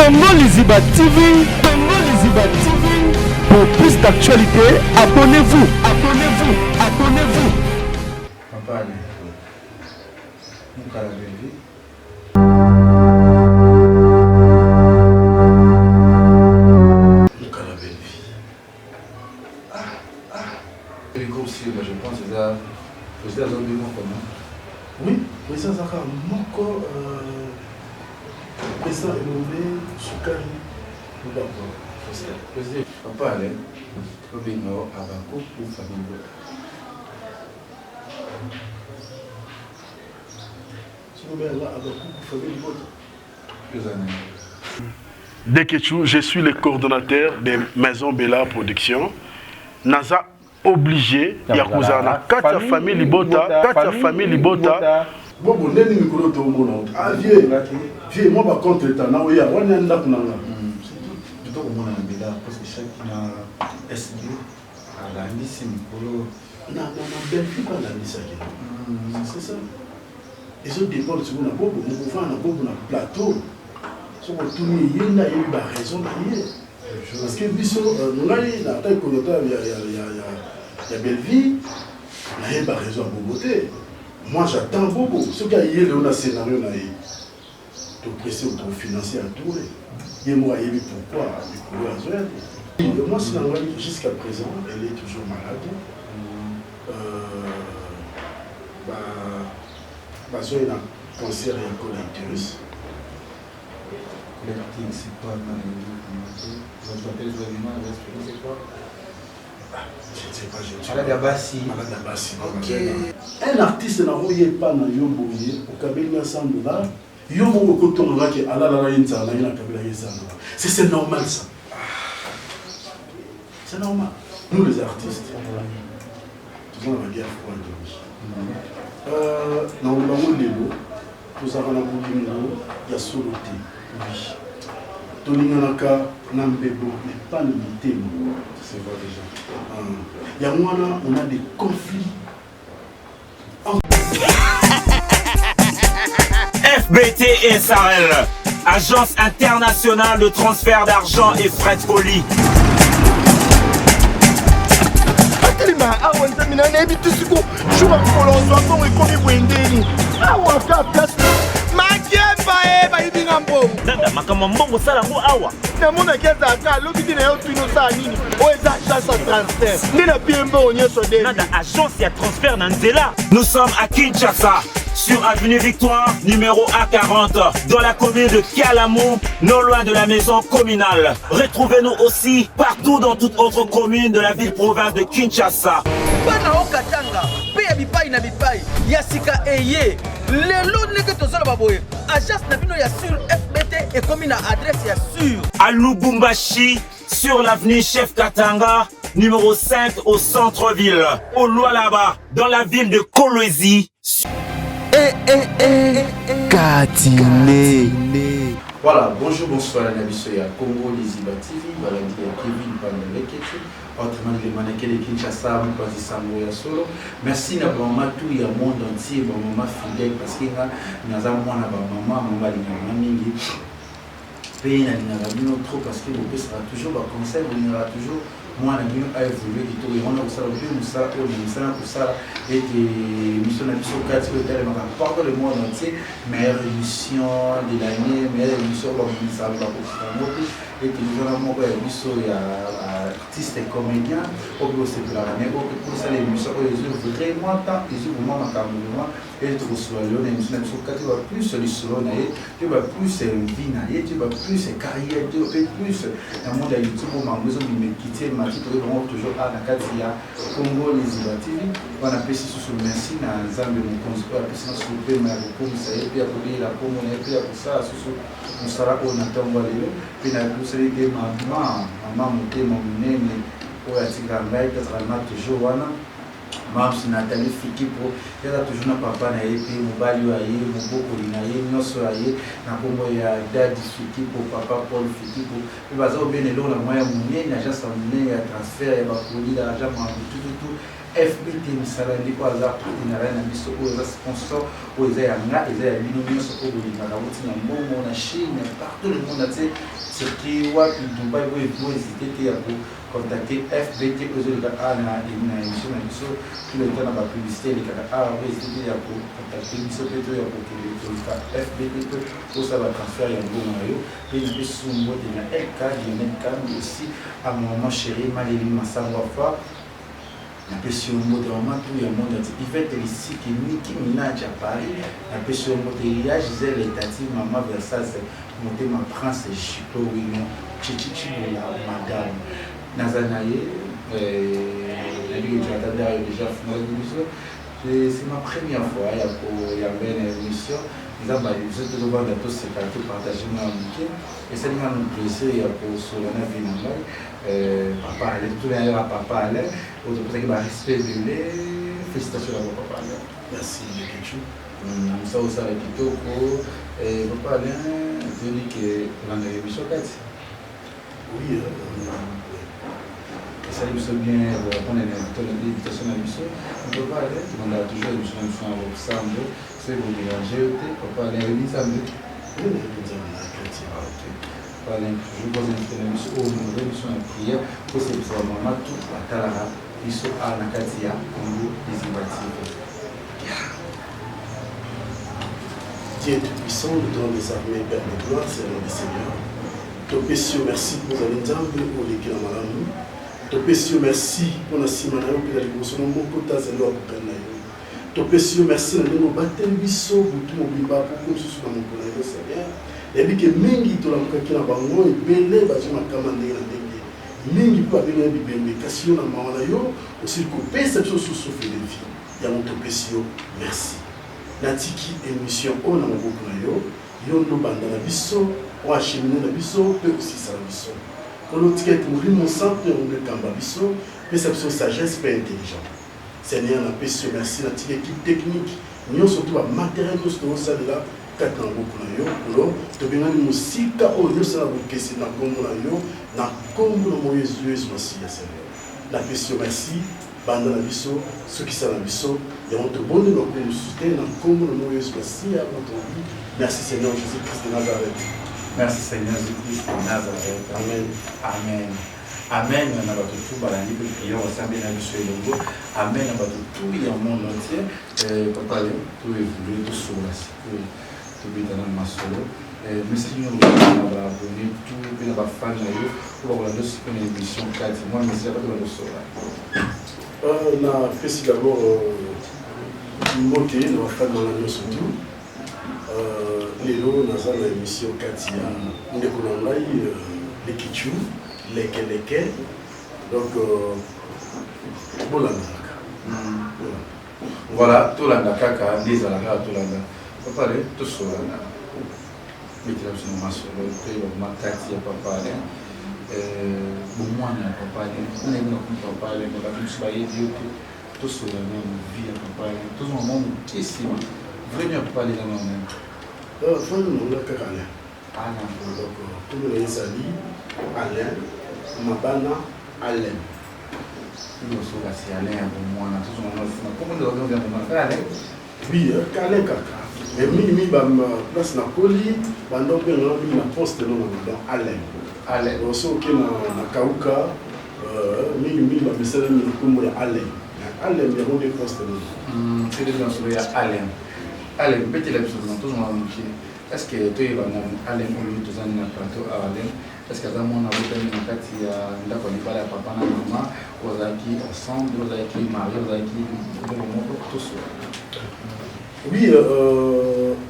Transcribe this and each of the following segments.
Congo Liziba TV, Congo Liziba TV. Pour plus d'actualité, abonnez-vous, abonnez-vous, abonnez-vous. Papa, nous la belle vie. Je pense que ça, c'est la zone de mon commun. Oui, président Zaka, Moko, président Elomé, Soukari, nous d'accord. Président, papa, allez, au Bénin, à Bako, pour famille. Si nous mettons là, à Bako, pour famille, Plusieurs années. Deketchou, je suis le coordonnateur des Maisons Bella Production. Naza obligé, Yakuzana, 4 familles Libota, 4 familles Libota. Bon, bon, n'est-ce pas tout le monde. Ah, vieux, moi, par contre, l'état, on est un peu Je dois au monde en Bella, parce que chaque SD a la mise Mikolo. Non, belle fille, pas la mise. C'est ça. Ils ont des bords sur le bobo, on va faire un bobo dans le plateau. Si on tourne, il y a eu raison d'ailleurs. Parce que Bisso, nous avons la taille qu'on a, il y a belle vie, il y a raison à Boboté. Moi j'attends Bobo. Ce qu'il y a un scénario, de presser au financier à tout. Il y a moi, il pourquoi moi, jusqu'à présent, elle est toujours malade. Elle a un cancer et un cholestérol. C'est quoi c'est quoi? Je ne sais pas, je ne sais pas. Malade Abassi. Un artiste n'a pas na Yoboye, au Kabila Sandola, Yobo Kotonga qui a la Inza, la Kabila Sandola. C'est normal ça. C'est normal. Nous les artistes, nous avons la guerre froide. Nous avons nous avons la Boulino, il y a Soloté. Oui. Toninganaka Nambebo n'est pas limité. C'est vrai déjà. Il y a moi là, on a des conflits. FBT SARL, Agence internationale de transfert d'argent et frais de colis. Nanda makambo mbongo sala ngo awa. Na mona keza ka lobi na yo twino sa nini. O eza agence de transfert. Ndina piembo onyeso de. Nanda agence ya transfert na nzela. Nous sommes à Kinshasa, sur avenue Victoire, numéro A40, dans la commune de Kialamou, non loin de la maison communale. Retrouvez-nous aussi partout dans toute autre commune de la ville-province de Kinshasa. Bana okatanga, pe bipai na bipai, yasika eye. Lelo neke tozala baboye. Agence na bino ya sur FBT et commune à adresse ya sur. À Lubumbashi, sur l'avenue Chef Katanga, numéro 5 au centre-ville. Au Lualaba, dans la ville de Kolwezi. Katiné. Voilà, bonjour, bonsoir, la Nabisoya, Congo Liziba TV, voilà, il y a Kevin Pandeleketu, autrement les mannequins de Kinshasa, Mpasi Samoya Solo. Merci à maman, tout le monde entier, maman fidèle, parce qu'il y a maman, maman, mingi. Pays n'a trop, parce que le sera toujours le conseil, il y aura toujours. Moi, je vais évoluer, on a aussi et que mission pendant le monde entier, meilleure émission de l'année, meilleure émission et que nous avons artistes et comédiens, pour ça l'émission, vraiment tant, et tu reçois l'émission plus solution, tu vas plus vie, tu vas plus carrière, tu vas plus dans le monde de YouTube, on a besoin de me quitter. Toujours à la Katia, Congo Liziba TV. On a appelé sous merci à Zambé, mon conseil, à Pessin sur le pays, mais pour ça, et puis à couper la pomme, et puis à ça, on sera au Natam Walé, puis à pousser des mamans, maman, monter mon nez, mais pour attirer un mec, peut-être un match toujours, Mams Nathalie Fikipo, il y a toujours un papa naïe, Mobali aïe, Moboko naïe, Nyoso aïe, Nakombo ya Daddy Fikipo, papa Paul Fikipo. Il va bien le long la moyen mounier, il y a déjà il y a transfert, il y a bakuli, l'argent, tout. FBT Misalandi kwa za partenariat na biso oza sponsor oza ya nga eza ya bino nyonso oyo bolingaka botina mbongo na Chine partout le monde ate soki wapi Dubai boye hésité te ya contacter FBT ozoleka na émission na biso tout le temps na bapublicité elekaka awa hésité te ya contacter biso pe to ya kokende tolika FBT pe osala transfert ya mbongo na yo pe na biso mbote na LK Lionel Kambi aussi à maman chérie Maléline Massango Afa. La pression de maman, tout le monde a dit, il va être ici, qui Nicki Minaj à Paris, la pression de Gisèle et Tati, maman Versace, monter ma prince et Chico, oui, non, Chichi, la madame, Nazanaye, déjà c'est ma première fois, il y a une émission, vous êtes devant la tosse, c'est partager mon bouquet, et ça m'a plaisir, il y a pour Solana Vinambay. Papa Alain, tout le monde Papa Alain, vous avez un respect de les félicitations à Papa Alain. Merci, Leketchou. Nous sommes aussi avec Kitoko. Papa Alain, tu dis que l'on a émission 4. Oui, ça nous sommes bien, on a l'invitation à l'émission. Papa Alain, on a toujours l'émission à Sambo, c'est vous déranger, Papa Alain, il dit samedi. Oui, nous avons la chrétienne. Je vous invite à l'émission au niveau de l'émission de prière pour que ce soit maman tout à Talara, ils sont à Nakatia, Congo, les Zimbabwe. Dieu tout-puissant, le temps des armées, Père de gloire, c'est le Seigneur. Topesio, merci pour les Nzambe, pour les Kilamalamu. Topesio, merci pour la Simanayo, pour la Liboso, pour Mokota, c'est l'or pour Penayo. Topesio, merci pour le baptême biso, pour tout mon bimba, pour nous, sous mon Ponayo, Seigneur. Et puis que mingi to la mukaki na bango ebele bazo makama ndenge na ndenge mingi po abenga bibembe kasi yo na mawana yo aussi ko pesa biso susu Philadelphie ya moto pesio merci natiki émission on na maboko na yo yo ndo banda na biso o acheminer na biso pe aussi ça biso ko lo ticket muri mon centre on de kamba biso pesa biso sagesse pe intelligent Seigneur na pesio merci natiki équipe technique nous surtout à matériel nous sto ça de là quatre ans beaucoup na yo pour to bien ni musika o yo sala bokesi na kombo na yo na kombo na mo Yesu merci Seigneur la question merci banda na biso ceux qui sala biso ya on te bonne na ko musite na kombo na mo Yesu merci à votre vie merci Seigneur Jésus-Christ de Nazareth merci Seigneur Jésus-Christ de Nazareth amen amen amen na bato tout balandi pe prière ensemble na biso elongo amen na bato tout ya monde entier papa tout évoluer tout sur la dans masolo merci nous va abonner tout bien va fan na yo pour la une émission 4 moi merci pas de le na fesi d'abord mbote na fan na yo surtout lelo na za na émission 4 ya ndeko na ngai Leketchou leke donc bolanda voilà tout la kaka les ala tout la papa le tout ça là mais tu as sur masolo tu es ma taxi papa le bon moi na papa le on est no papa le mais la plus pas idiot tout ça là vie papa le tout le monde ici vraiment pas les gens même faut nous la kaka là ah non donc tout le monde sali Alain mabana Alain nous sommes assez Alain bon moi na tout le monde comment on va faire Alain oui Alain kaka mais mingi bam place na koli bando pe na poste no na Alain so ke na kauka mingi ba mesela ni ko ya Alain ya on de poste no c'est de dans ya Alain petit la chose dans tout le monde est-ce que tu vas na Alain on tout ça na plateau Alain est-ce que dans mon avocat na kati ya ndako ni pala papa na mama ozaki ensemble ozaki marié ozaki tout ça. Oui,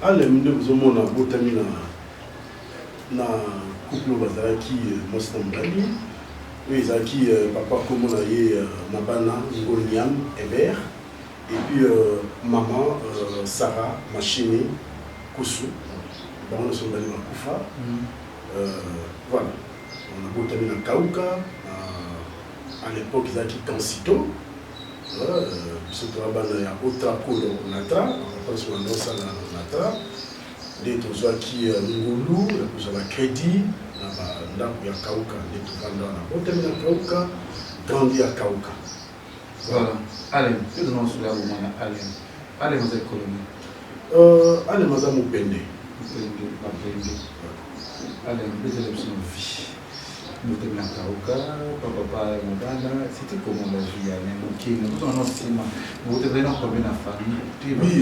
Alain nous avons un beau terme na couple bazalaki Mostambali. Oui, zaki papa comme on a eu Mabana Ngoniam Hébert et puis maman Sarah Machini Koussou. Nous sommes allés à Koufa. Voilà, on a beau terme na Kauka. À l'époque zaki Kansito. biso toabana ya otrako donc natra pense bandosala natra nde tozwaki ngulu ya kozwa bacrédit na bandako ya kauka nde tovanda wana botemi na kauka grandi ya kauka. Voilà. Allez, que nous avons soulevé au moment Allez. Allez, vous êtes colonie. Allez, madame Mupende. Allez, vous êtes une vie. Nous sommes à Kauka, papa, madame. C'était comment la vie à Nemoki? Nous sommes en Osima. Vous êtes vraiment combien de famille? Oui,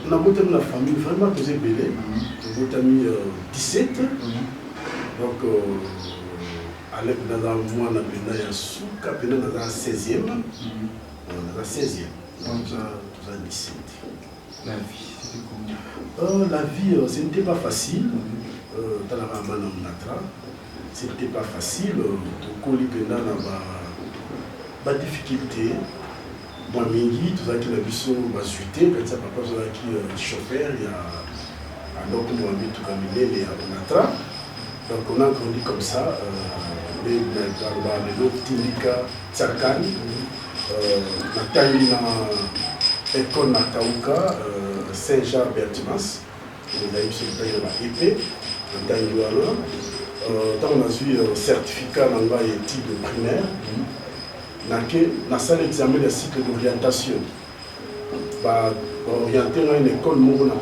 nous avons la famille vraiment très belle. Nous avons 17. Donc, avec dans un mois, on a un souk, après on a un 16e. On a un 16e. Donc, on a 17. La vie, c'était comment? La vie, ce n'était pas facile. Dans la Ramana Natra, ce n'était pas facile. Donc, on a des difficultés. Moi, Mingi, tout ça qui a vu sur ma suite, quand ça papa qui est chauffeur, il y a un autre Mohamed tout caminé, mais à Natra. Donc, on a grandi comme ça. Les autres Tindika, Tsakani, Nathalie na école Natauka, Saint-Jean-Bertimas, les amis se payent la épée, on a eu certificat dans l'étude primaire, on a fait l'examen de cycle d'orientation. Orienté dans une école, on a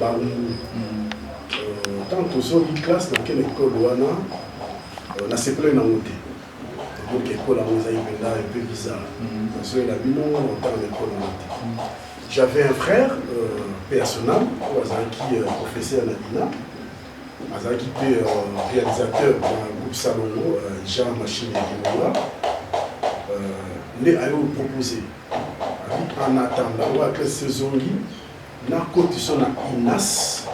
tant que nous classe dans quelle école on a se plaint dans l'autre. Donc l'école a un peu bizarre. Parce que la vie, on entend l'école en l'autre. J'avais un frère personnel, qui est professeur à Nabina, qui était réalisateur dans le groupe Salomo, Jean Machine et Guimola. Il a proposé, en attendant, avec la saison, il a cotisé à INAS.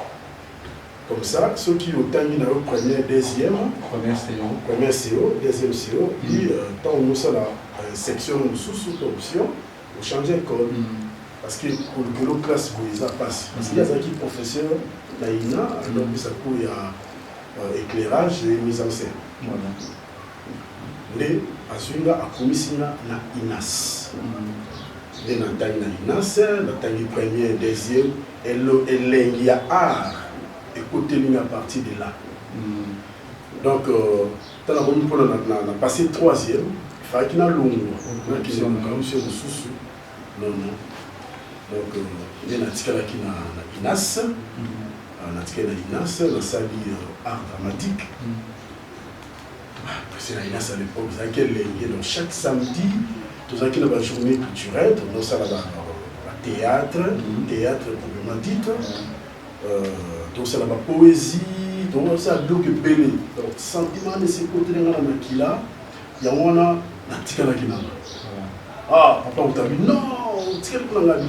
Comme ça, ceux qui ont terminé la première, deuxième, première CO, deuxième CO, puis tant que nous avons la section sous option, on change d'école. Parce que pour que l'autre classe, vous les passe. Parce qu'il y a des professeurs, l'AINA, alors que ça peut y a éclairage et mise en scène. Mais à celui-là, à commission, na INAS. Les Nathalie na INAS, Nathalie première, deuxième, et il y a art. Et côté ligne à partir de là. Donc, on a passé troisième, il fallait qu'il y ait un long. Non. Donc, il y a un article qui na INAS, un article na INAS, la salle art dramatique. C'est la INAS à l'époque, donc chaque samedi, tout ça qui est la journée culturelle, donc ça là théâtre proprement dit. Donc c'est la poésie, donc c'est un bloc belé. Donc sentiment de ce côté là qui là, il y a un article qui là. Ah, papa on t'a dit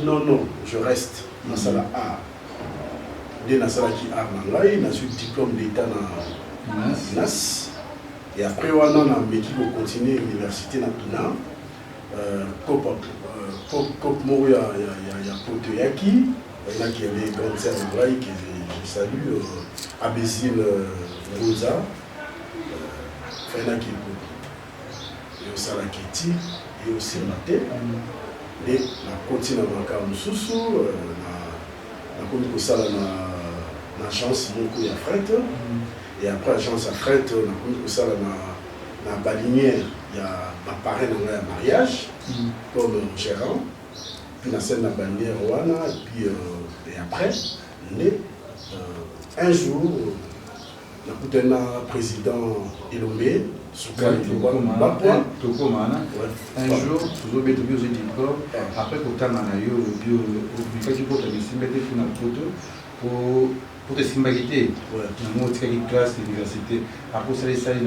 non, non, je reste dans la art. Dès la salle qui art là, il a eu diplôme d'état dans NAS. Et après on a qui pour continuer l'université dans Pina. Cop Moro, il y a Potoyaki. Il y a qui est des grandes sœurs de Braille que je salue, Abésine Rosa, Fena Kilko, et aussi la Keti, et aussi Maté. Et la continue à Maka Moussoussou, la commune de Sala, l'agence beaucoup à Fret. Et après l'agence à Fret, la commune de Sala, la balinière, il y a ma parraine en mariage, comme gérant. Puis la scène de la bannière Wana, et puis et après, un jour, le président Elomé, un jour, vous avez été diplôme, après pour Tamanayo, pour te simbaliter, dans notre classe d'université, après ça, ça y est,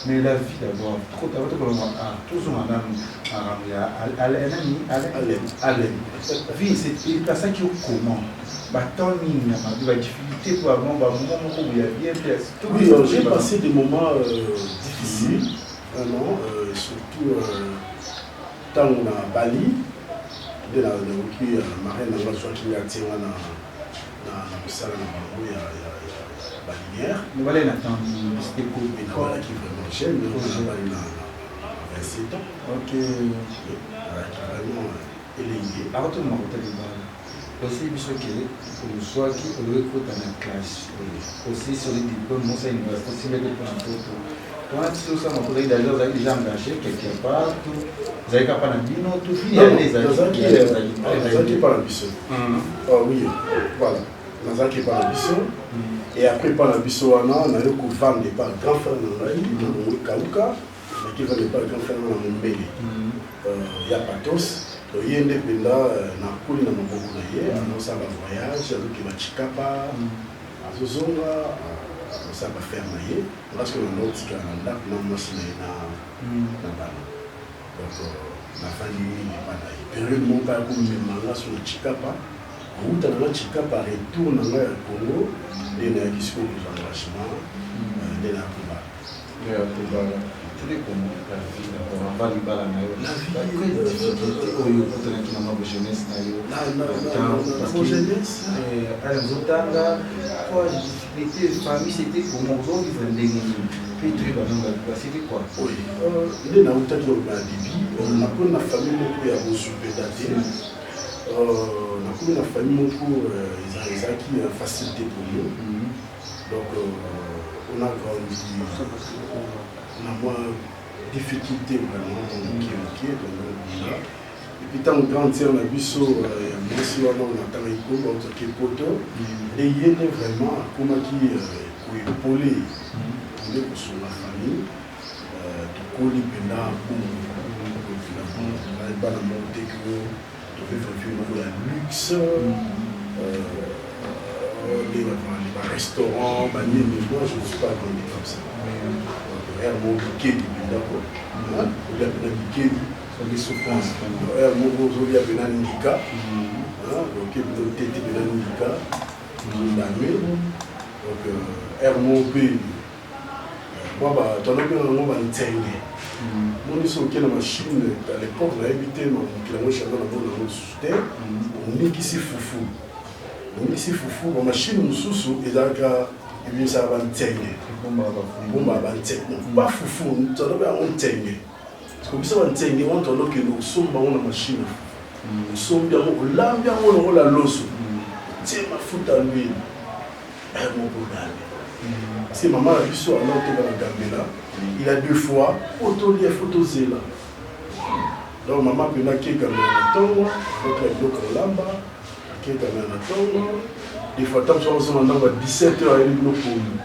mais la vie d'abord, trop d'abord, toujours madame, la vie, c'est pas ça qui est comment. Tant de difficultés pour avoir un moment où il y a bien plus. Oui, j'ai passé des moments difficiles, vraiment, surtout quand on a Bali, de la marraine, on a joué qui a tiré dans la salle de balinière. Nous allons attendre, c'était cool. Mais voilà qui est vraiment j'aime, mais on a Bali 27 ans. Ok. Vraiment élégué. Alors, tout le monde est aussi, il soit qui est le la classe. Aussi, sur les diplômes, non, c'est une université, c'est le plan tout. Quand tout ça, mon collègue d'ailleurs, vous avez déjà engagé quelque part, vous avez qu'à pas la tout fini, les qui est pas la biseau. Ah oui, voilà. Naza qui est pas la biseau. Et après, pas la biseau, on a eu qu'on vend des pas grand frère dans la vie, dans le Kauka, mais qui vend des pas grand frère dans le Mbele. Il y a Patos. Il y a des gens qui ont beaucoup de voyage, qui ont Chikapa, Azozonga, ça va faire mailler. Parce que nous avons dit que nous avons donc, la famille n'est pas là. Période mon père pour me manger sur le Chikapa. Route à la Chikapa retourne dans le Congo. Il y a des discours de l'engagement. Il y a des tous les Congos, la vie, on va lui balancer. La vie, il y a des difficultés pour la jeunesse. La jeunesse. Alors, Zotanga, quoi, les difficultés, famille, c'était comment on vivre des puis tu vas c'était quoi? Oui, il y a un tas de Bibi, on a une famille qui a reçu pédaté. On a une famille qui a facilité pour nous. Donc, on a grandi. On a moins de difficultés vraiment qui est dans le là. Et puis tant grandi on a vu ça, on a tant écouté notre poto et il y a vraiment comme qui épaulé pour sur la famille qui colle pendant on pas la montée que tu veux faire la luxe les restaurants, mais moi je ne suis pas grandi comme ça. Mon piqué, d'accord. Il y a un piqué, il y a des souffrances. Il y a un indica. Donc, il y a un tété de l'indica. Donc, Hermon P. Moi, tu as un peu de tengue. Moi, je suis en machine. À l'époque, on a habité dans le château dans le sous-terre. On est ici foufou. On est ici foufou. La machine, sous-sous, et là, il y a un tengue. Pas foufou, tu as un tengue. Parce que si on tengue, on a que nous sommes dans la machine. Nous sommes bien, on l'a bien, on a l'os. Tiens, ma foute à l'huile. Mon programme. C'est maman a vu ça, on a il a 2 fois, photo lié, photo zéla. Donc maman peut n'a qu'à gagner un temps, donc elle bloque en lamba, qu'à gagner un temps. Des fois, tant que on a 17h, elle est bloquée pour nous.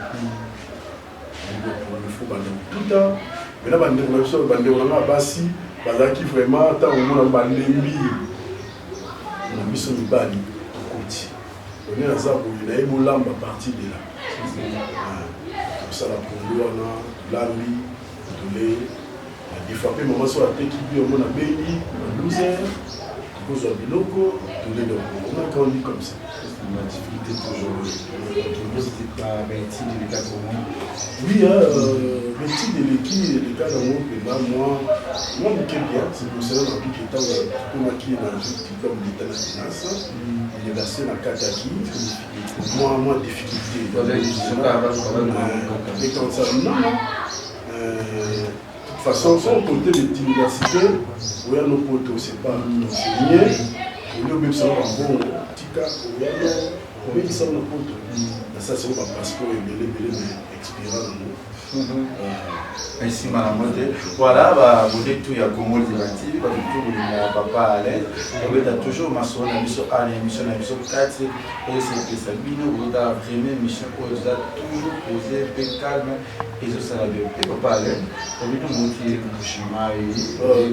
Il faut tout ça. Mais là, on a bassi, qui vraiment, tant on a lembi. On a mis son bali au côté. On est à ça pour il a eu lamba à partir de là. Comme ça, la Congo, on a lambi, tous les. Des fois, maman sur la tête qui on a béni, on a 12 heures, on a biloko, tous les deux. On a grandi comme ça. La difficulté toujours. C'était pas Betty de l'école pour moi. Oui, Betty de l'école dans mon pays, moi, je me bien. C'est pour cela que je suis qui dans le diplôme d'État de finance, l'université de Kataki. Moi, difficulté. Et comme ça, non. De toute façon, sans compter les universités, où il y a nos potes, c'est pas bien. Il y a même ça, bon, tika, on met ça dans le pote. Ça, c'est un passeport et expirant dans nous. Merci, madame. Voilà, vous êtes tout, il y a Congo Libératif, mon papa à l'aise. Vous êtes toujours ma soeur, la mission A, la mission 4, et c'est Sabino, vous avez vraiment mission où vous avez toujours posé, un peu calme, et ça va bien. Et papa à l'aise, vous êtes monté au chemin et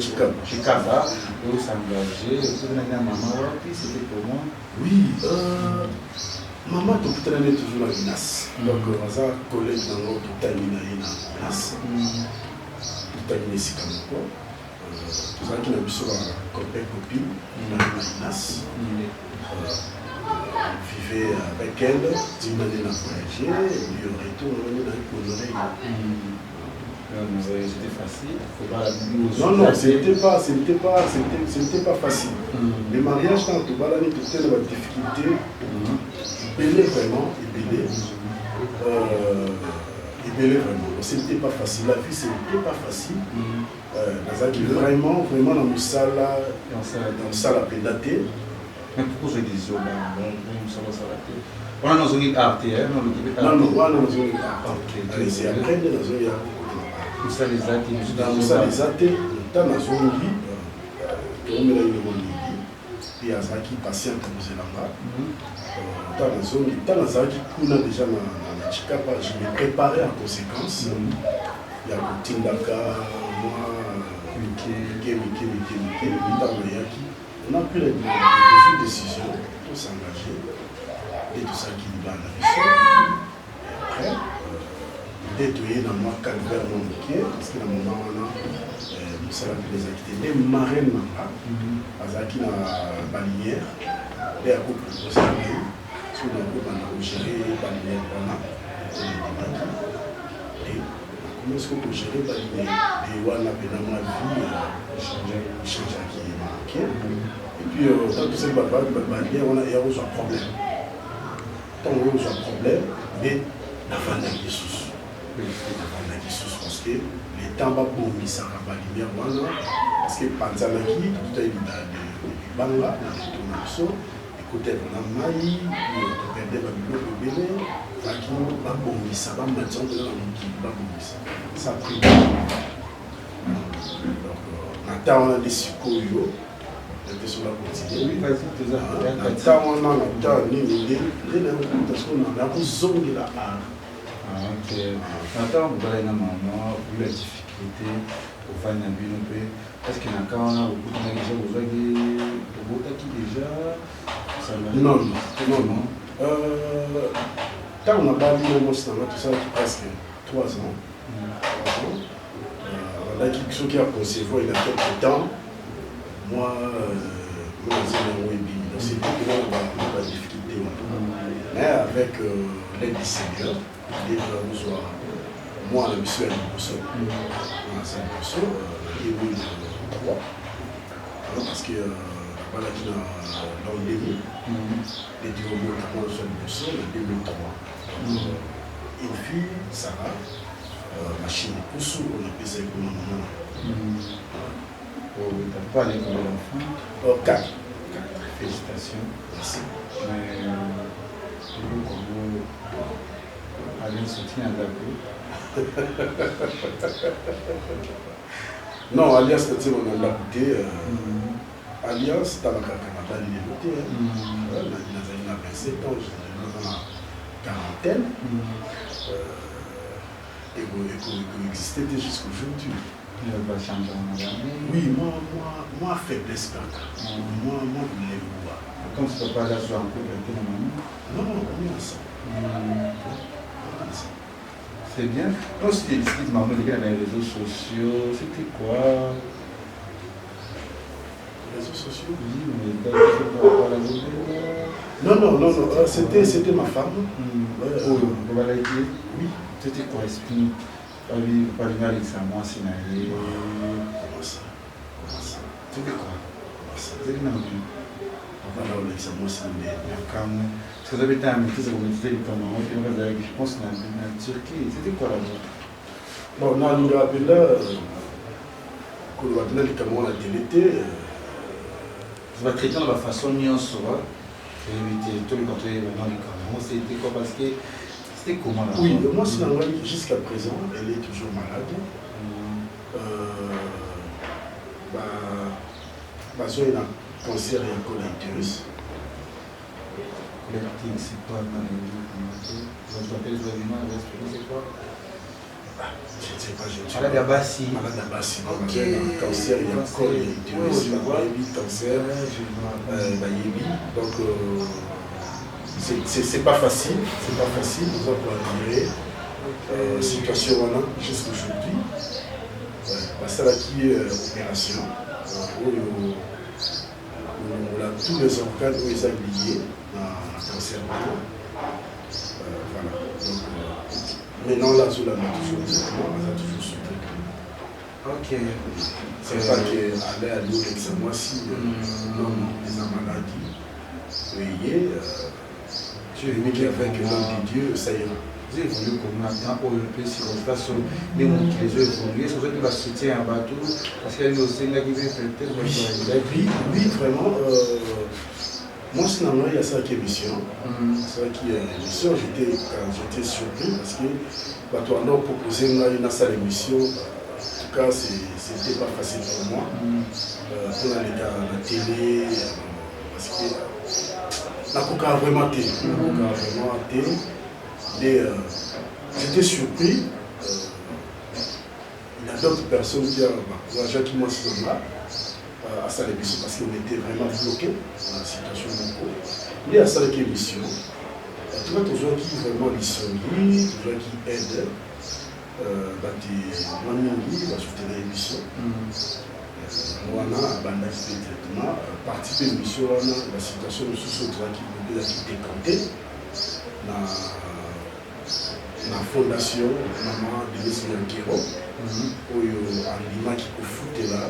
Chikaba, vous s'engager, vous avez un maman, puis c'était pour moi. Oui, maman, tu peux traîner toujours à Minas. Donc, on a un collègue dans l'autre qui a terminé à Minas. Tout a terminé ici comme quoi. Tout ça qui a vu sur la copine, à Minas. On vivait avec elle, une année dans le voyage, et puis on retourne dans le C'était facile. Non, c'était pas facile. Le mariage, quand tu vas là, tu as des difficultés. Belé vraiment, belé. Et bien vraiment, c'était pas facile. La vie, c'était pas facile. Vraiment, dans le salle à pédater. Mais pourquoi je dis ça? On a dans une art, non, c'est après dans une art. Vous savez les athées. Dans ça, les athées, dans la zone vie, on met puis à ça qui patient pour vous là-bas. Dans la zone, dans la zone qui coule déjà dans la Chikapa, je me préparais en conséquence. Il y a le Tindaka, moi, Mike, on a pris les décisions pour s'engager et tout ça qui est dans la mission. Et après, détruire dans moi calvaire non pied, parce que dans le moment où nous savons les activités, les marraines, qui dans la balinière, et à couple de Bossamé, sur le groupe, on a géré la balinière, et comment est-ce qu'on peut gérer la balinière? Et on a pédé dans ma vie, changer qui est marqué. Et puis, dans tout ce qui va balinière, on a eu un problème. Quand on a eu un problème, mais la fin de Jesus. Parce que les temps va pour ça va bien parce que Panzanaki tout est de Banga dans écoutez on a maï on perdait la bibliothèque de Bénin qui va pour ça va maintenant de la qui va pour ça pris donc on a des psychologues sur la quotidienne. Oui, vas-y, on a parce qu'on a besoin de la art. Ok. Maintenant, vous avez vu la difficulté au fan d'Abinopé. Est-ce qu'il y a encore beaucoup de gens qui ont déjà non. Quand on a parlé de tout ça, presque 3 ans. On a quelque chose qui a concevu il y a quelques temps. Moi, c'est pas de difficulté. Mais avec l'aide du Seigneur, moi, je suis à l'Ibousso. Parce que voilà, dans le début, les deux mots qui sont à l'Ibousso, le 2003. Une fille, Sarah, machine de poussou, on appelle ça comme un moment. Tu n'as pas l'école de l'enfant? 4. Félicitations. Merci. Mais aller soutien à Dago. Non, Alias, c'est on a écouté. Alias, dans la Canada, il est voté. Il a 27 ans, dans la quarantaine. Et vous existez jusqu'aujourd'hui. Il va changer en avant. Oui, moi, faiblesse pas. Moi, je voulais voir. Comme tu ne peux pas aller sur un peu de normalement. Non, on est ensemble. C'est bien. Donc, c'était explique-moi, les réseaux sociaux, c'était quoi? Les réseaux sociaux? Oui, mais non, c'était ma femme. Oui. C'était quoi? Explique. Pas venir avec ça, moi, c'est naïf. Comment ça? C'était quoi? C'était une ambiance. Voilà, Alexa, moi, c'est naïf. Parce que vous avez été invité, ça vous mettez le commandement, je pense que c'est en Turquie. C'était quoi là-bas? Bon, on a un rappel là, quand on va donner le Cameroun à TLT. Ça va traiter de la façon dont on sera. Éviter tout le contrôle maintenant du Cameroun. C'était quoi? Parce que c'était comment là? Oui, moi, c'est la jusqu'à présent, elle est toujours malade. Elle a un cancer et un colitis. C'est quoi c'est quoi? Je ne sais pas, je ne sais pas. Malade d'Abassi. Malade d'Abassi. Ok. Cancer et un colitis. Cancer. Donc, c'est pas facile. C'est pas facile. Nous avons admiré la situation jusqu'à aujourd'hui. C'est la qui est opération. On a tous les organes où ils sont liés dans le cancer. Voilà. Donc, maintenant, là, sous la toujours soutenu. Ok. C'est pas qu'aller à l'eau avec ça, moi, si l'homme est en maladie, veuillez, tu es venu avec l'homme de Dieu, ça ira. Vous évoluez comme maintenant, au peu si on passe sur les mondes qui les ont évolué, c'est pour ça qu'il va soutenir un bateau, parce qu'il y a eu aussi un gars qui veut peut-être. Oui, vraiment. Moi, finalement, il y a ça qui est émission. C'est vrai qu'il y a une émission, j'étais surpris parce que bateau a proposé une salle émission. En tout cas, c'était pas facile pour moi. On a les gars à la télé, parce que la coca a vraiment été. J'étais surpris. Il y a d'autres personnes qui ont encouragé moi ce jour-là à ça l'émission parce qu'on était vraiment bloqués dans la situation de Moko. Il y a ça l'émission. Tu vois, toujours qui vraiment l'historique, toujours qui aide. Manyangi va soutenir l'émission. Wana bandaki traitement participer à l'émission la situation de sous-autre qui peut être décantée dans la fondation maman de Nyankero oyo alima qui peut foutre là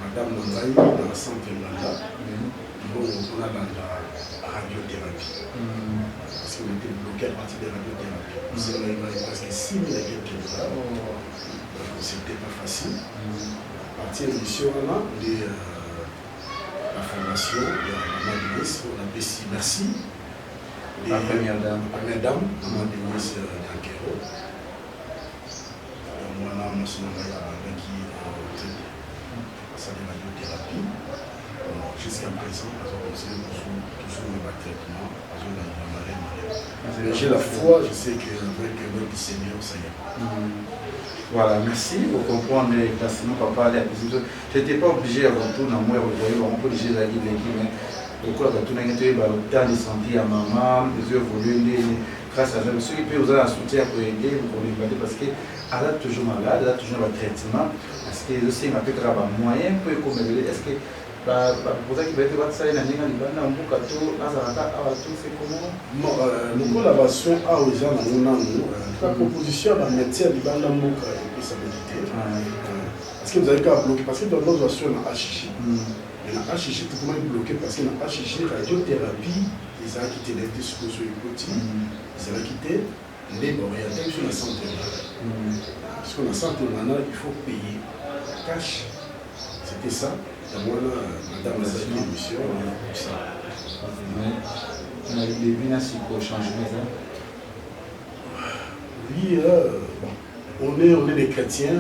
madame Nangaï dans le centre Landa bon on a dans la radiothérapie parce qu'on était bloqué à partir de la radiothérapie c'est là il y a presque 6 000 et quelques là c'était pas facile à partir de l'émission de la formation de maman Denise on appelle si merci la première dame, maman Denise Nyankero moi là moi c'est qui ça de radiothérapie jusqu'à présent toujours le traitement mais j'ai la foi je sais que avec notre Seigneur ça y est. Voilà, merci pour comprendre les classements papa je n'étais pas obligé à retourner à moi on peut obligé d'aller mais donc là tout n'a été temps de santé à maman les yeux évolués grâce à ceux qui peuvent vous avoir un soutien pour aider pour les parce que elle a toujours malade elle a toujours un traitement parce que je sais m'a fait travail moyen pour comme est-ce que pour ça qui va être ça il y a un libana un peu kato azaraka tout c'est comment nous collaboration à aux gens dans la proposition à médecin libana mboka et sa méditer parce que vous avez qu'à bloquer parce que dans notre version on a HICHI mais la HICHI tout comment bloqué parce que la HICHI radiothérapie les a quitté les discours sur les petits ils ont quitté les orientés sur la santé parce que la santé il faut payer cash c'était ça. Madame la émission, ça. On a eu des menaces pour changer oui, on est des chrétiens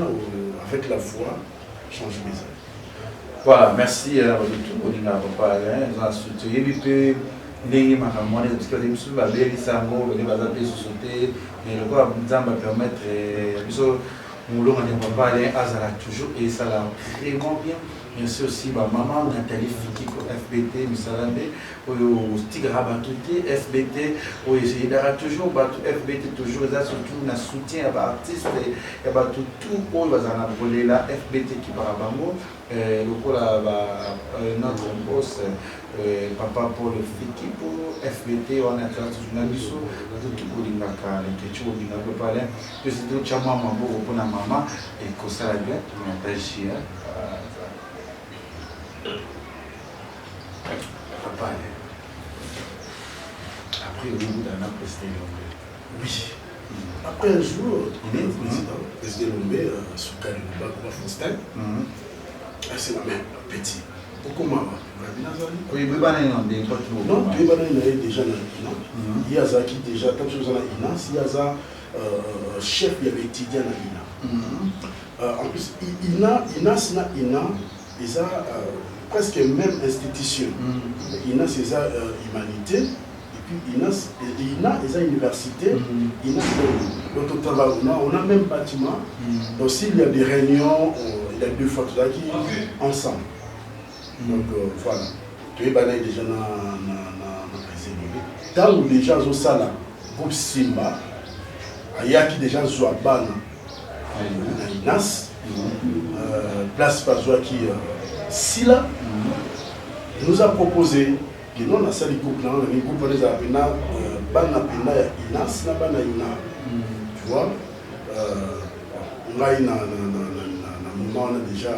avec la foi, changer mes âmes. Voilà, merci à tout le monde. Papa, nous avons soutenu les makamone parce que les musulmans va bien sango, les bazar de société, mais le quoi nous va permettre nous l'on papa azala toujours et ça l'a vraiment bien. Merci aussi maman Nathalie Fikiko FBT Misalambe au Tigra Batouté FBT au il y aura toujours FBT toujours ça surtout na soutien à artistes et tout pour les voler la FBT qui par bango le coup là notre boss papa pour le Fikiko FBT on a toujours na biso tout pour l'ingaka les questions d'ingaka parler que c'est tout chama mambo pour na maman et que ça la bien Natalia papa après au bout d'un an président oui après un jour il est président Lomé sur Kalimba comme Faustin c'est la même petit pourquoi oui mais pas non des potes non tu es déjà dans l'INA il y a ça qui déjà tant chose dans l'INA il y a ça chef il y avait étudiant dans l'INA en plus INA et ça presque même institution. INA c'est ça humanité et puis INA c'est ça université. INA on a même bâtiment. Donc s'il y a des réunions, il y a deux fois tout ça qui ensemble. Donc voilà. Tu es balayé déjà dans la présidence. Tant où déjà au sala groupe Simba, il y a qui déjà soit ban INAS place par joie qui Sila nous a proposé que nous avons fait groupe là, les groupes les appena bana pena inas na bana ina. Tu vois on a na moment on a déjà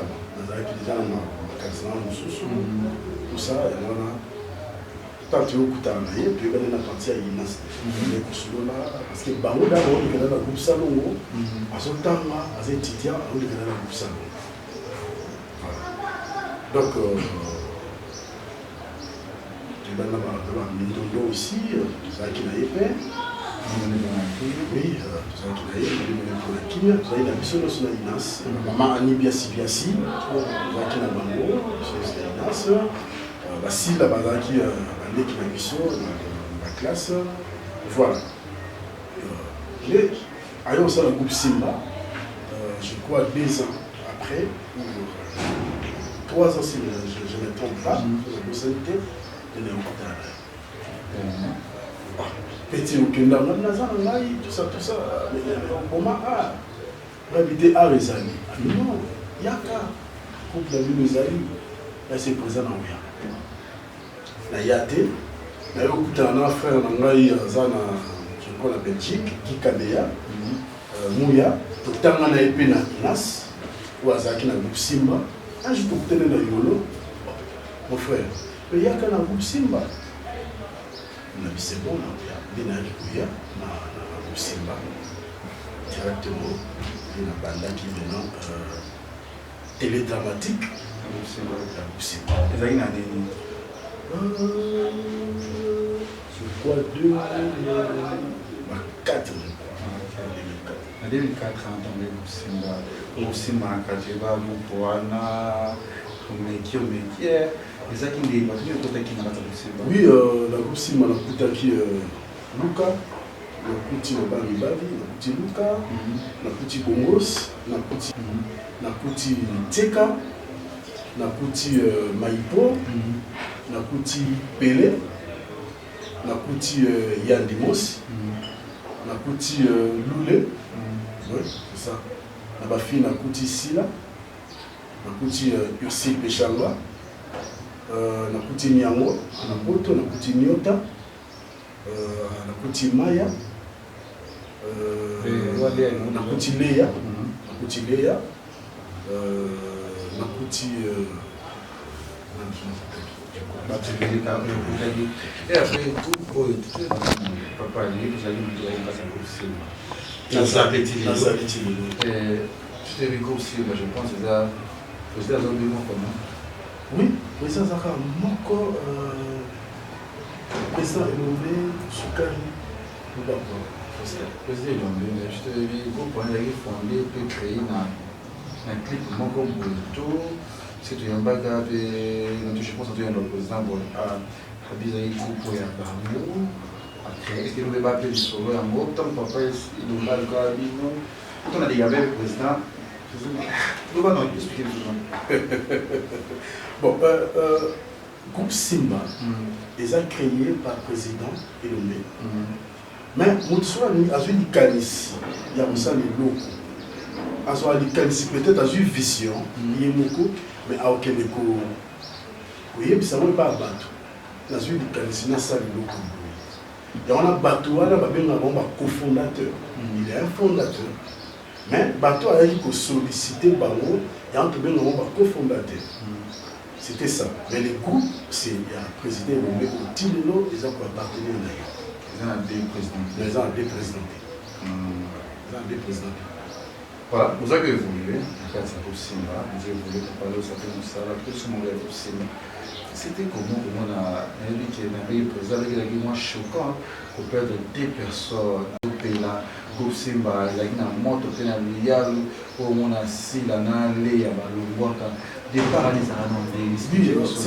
dans la magasin tout ça et on a tant que vous avez puis vous avez partie à Inas. Parce que Bango d'abord, il y a le groupe Salongo, à ce temps-là, à cet étudiant, il y a le groupe Salongo. Donc, il y a un Mindondo aussi, ça qui n'a pas. Oui, ça qui n'a pas pour la Kenya, ça qui n'a pas sur la Inas. Maman Annie Biasi Biasi, ça qui n'a pas Bango, c'est Inas. Basile, la base qui a la classe. Voilà. Ailleurs, ça, le groupe Simba, je crois 2 ans après, ou 3 ans si je ne me trompe pas, la possibilité de l'écouter. Petit Okenda, tout ça, comment l'habiter à les amis. Non, il y a qu'un couple d'amis, les amis, là c'est présent dans rien. Na yate na yo kutana frère na ngai azana ko na Belgique qui kabeya muya totanga na epe na Inas ou azaki na groupe Simba un jour tokutana na yolo mon frère mais yaka na groupe Simba na bisebo na ya bina kuya na groupe Simba directement na banda qui maintenant télédramatique groupe Simba ezali na nini je crois 4 en 2004 entendez Simba na Katiba Bupoana Omekie ezaki nde bato ekotaki na kati ya Simba. Oui, la groupe Simba na kutaki Luka na kuti Obangi Bavi na kuti Luka na kuti Bongos na kuti Teka na kuti Maipo na kuti Pele na kuti Yandimos na kuti Lule oui c'est ça na bafi na kuti Sila na kuti Ursi Peshanga na kuti Nyango na Poto na kuti Nyota na kuti Maya na kuti Leya na kuti et après tout papa lui vous allez me dire tu t'es vu comme si je pense que ça faisait un moment comment oui président Zaka moko président Elombe Sukari Lubako président Elombe je t'ai vu comme pour aller fonder peut créer un clip moko bonito c'est tu un bagage je pense que tu es le président bon à bizarre pour ya bango après est-ce que nous va appeler solo en gros tant papa il va le cas bino on a dit avec le président nous va nous expliquer bon groupe Simba ils ont créé par président Elombe mais Moutsouani a eu du canis il y a aussi les locaux a eu du canis peut-être a eu vision il y a beaucoup mais à aucun écho oui mais ça ne va pas abattre la suite du canis ça les locaux il y a un bateau là un cofondateur il est un fondateur mais bateau a eu que solliciter Bango il y a un cofondateur c'était ça mais les groupes c'est il y a un président nommé au Tileno ils ont appartenu à ils ont deux présidents voilà, vous avez évolué, Simba, vous avez évolué pour parler au Sapin Moussala, tout ce monde est Simba. C'était comment on a dit qu'il y avait président avec la guerre choquant pour perdre 2 personnes au pays là, groupe Simba, il y a une moto pénaliale, où on a si la nalé, à Balouaka, des paradis à Nandé. Ce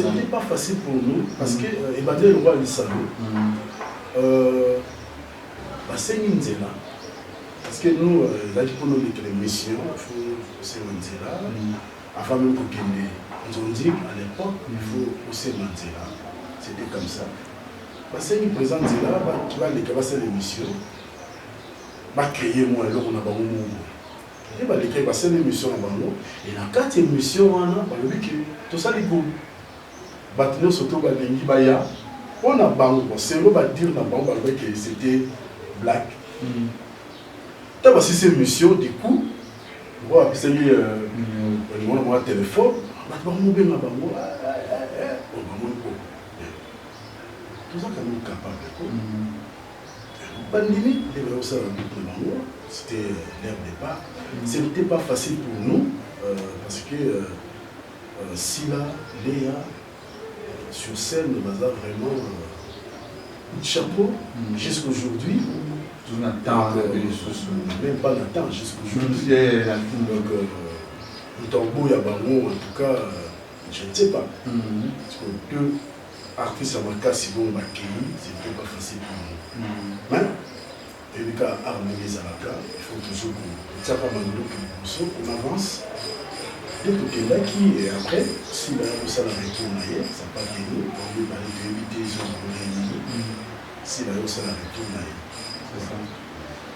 n'était pas facile pour nous parce que Ebadé le roi du salon, c'est une zéla. Parce que nous, pour nous les missions, il faut aussi Manzela. Avant même pour qu'il nous ont dit à l'époque, il faut aussi Manzela. C'était comme ça. Parce que nous présente Zela, qui va les missions, va créer moi, alors on a pas mon mot. Il va créer les missions à Bango. Et dans 4 émissions, on a tout ça les goûts. Bâtiment surtout, on a Bango. C'est le va dire dans Bango que c'était black. D'abord, si c'est une mission, du coup, on va appeler mon téléphone, tout capable. Pandémie, c'était leur départ. Ce n'était pas facile pour nous parce que Sila, Léa, sur scène, le bazar vraiment chapeau jusqu'à aujourd'hui. Même pas Nathan jusqu'aujourd'hui. Donc, le tambour Yabango, en tout cas, je ne sais pas. Parce que deux artistes à Maka, si bon, c'était pas facile pour nous. Mais, il faut toujours qu'on avance. Dès que et après, si ça la retourne, ça pas gagné, on peut parler de 8 des autres. Si ça la retourne, c'est ça.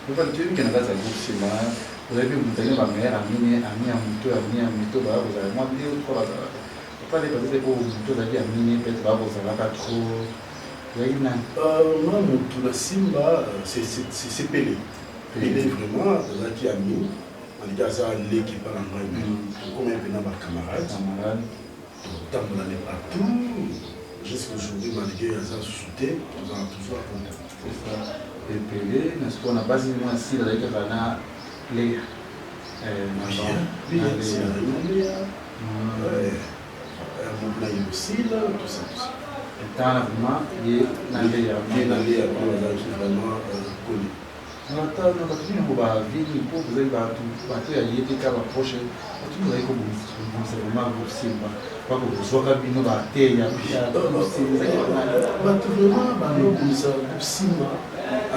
Vous avez vu qu'il y a un groupe, vous avez vu que vous avez ma mère, ami à Mito, vous avez moi dit, vous parlez peut-être pour Mito, vous avez ami, peut-être vous avez pas trop. Moi, tout la Simba, c'est Pelé. Pelé, vraiment, qui a mis, en disant l'équipe à l'endroit, comme un peu camarade. Tant qu'on n'est pas tout, jusqu'aujourd'hui, malgré les gens soutien, nous allons toujours content. C'est ça. Et Pelé, n'est-ce qu'on a pas si moi ici, avec Rana, les. Bien, c'est mon aussi, là, tout ça. Vraiment, il est vraiment connu. À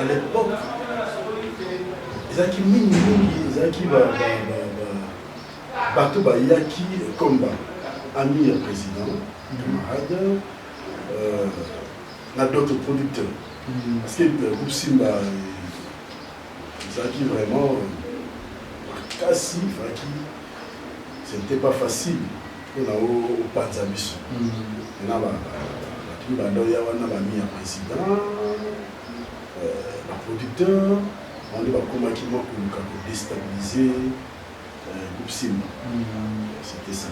l'époque, ami président, camarade. D'autres producteurs. Parce que le groupe Simba, ils vraiment cassé, ce n'était pas facile. On a au Panzabiso. On a mis un président, un producteur, on a déstabiliser le groupe Simba. C'était ça.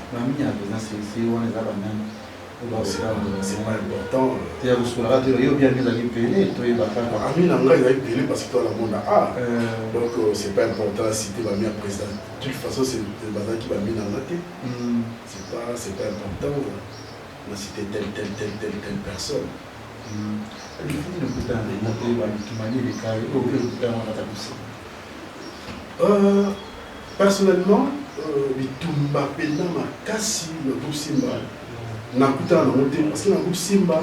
C'est pas important. Parce que toi, le monde a. Donc, c'est pas important si tu vas mis à président. De toute façon, c'est le bazar qui va mis dans la tête. C'est pas important. On a cité telle personne. Personnellement, le groupe Simba. Parce que le groupe Simba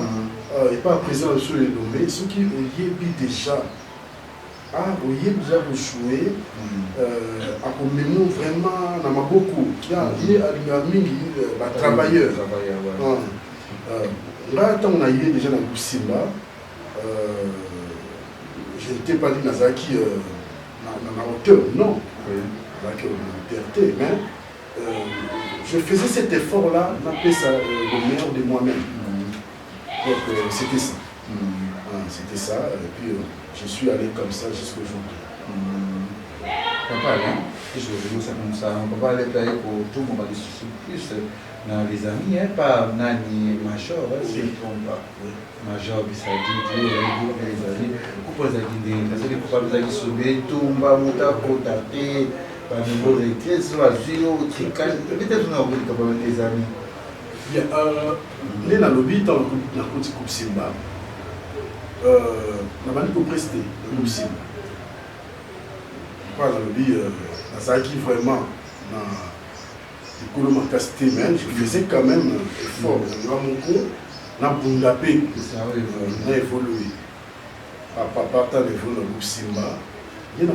n'est pas présent sur les nommés, ceux qui ont déjà joué, à mémoire vraiment dans ma beaucoup, qui a travailleur. Là, quand on a eu déjà dans le groupe Simba, je n'étais pas dit Nazaki dans la hauteur, non, mais je faisais cet effort-là, j'appelais ça le meilleur de moi-même. Donc c'était ça. C'était ça, et puis je suis allé comme ça jusqu'à aujourd'hui. Papa, je veux ça comme ça. On peut pas aller pour tout le monde, plus dans les amis, pas Nani Major, si je ne trompe pas. Major, ça dit, les amis, pourquoi ça dit, parce que les copains qui sont sauver, tout le monde va monter, par niveau de crise, peut-être qu'on a oublié les amis. Bien, les lobby dans le groupe Simba, on a dit prester le groupe Simba. Pas dans le lobby, ça qui vraiment je faisais quand même un effort. On a Bundapé, on a évolué. Papa, tu as évolué dans le groupe Simba. Il y a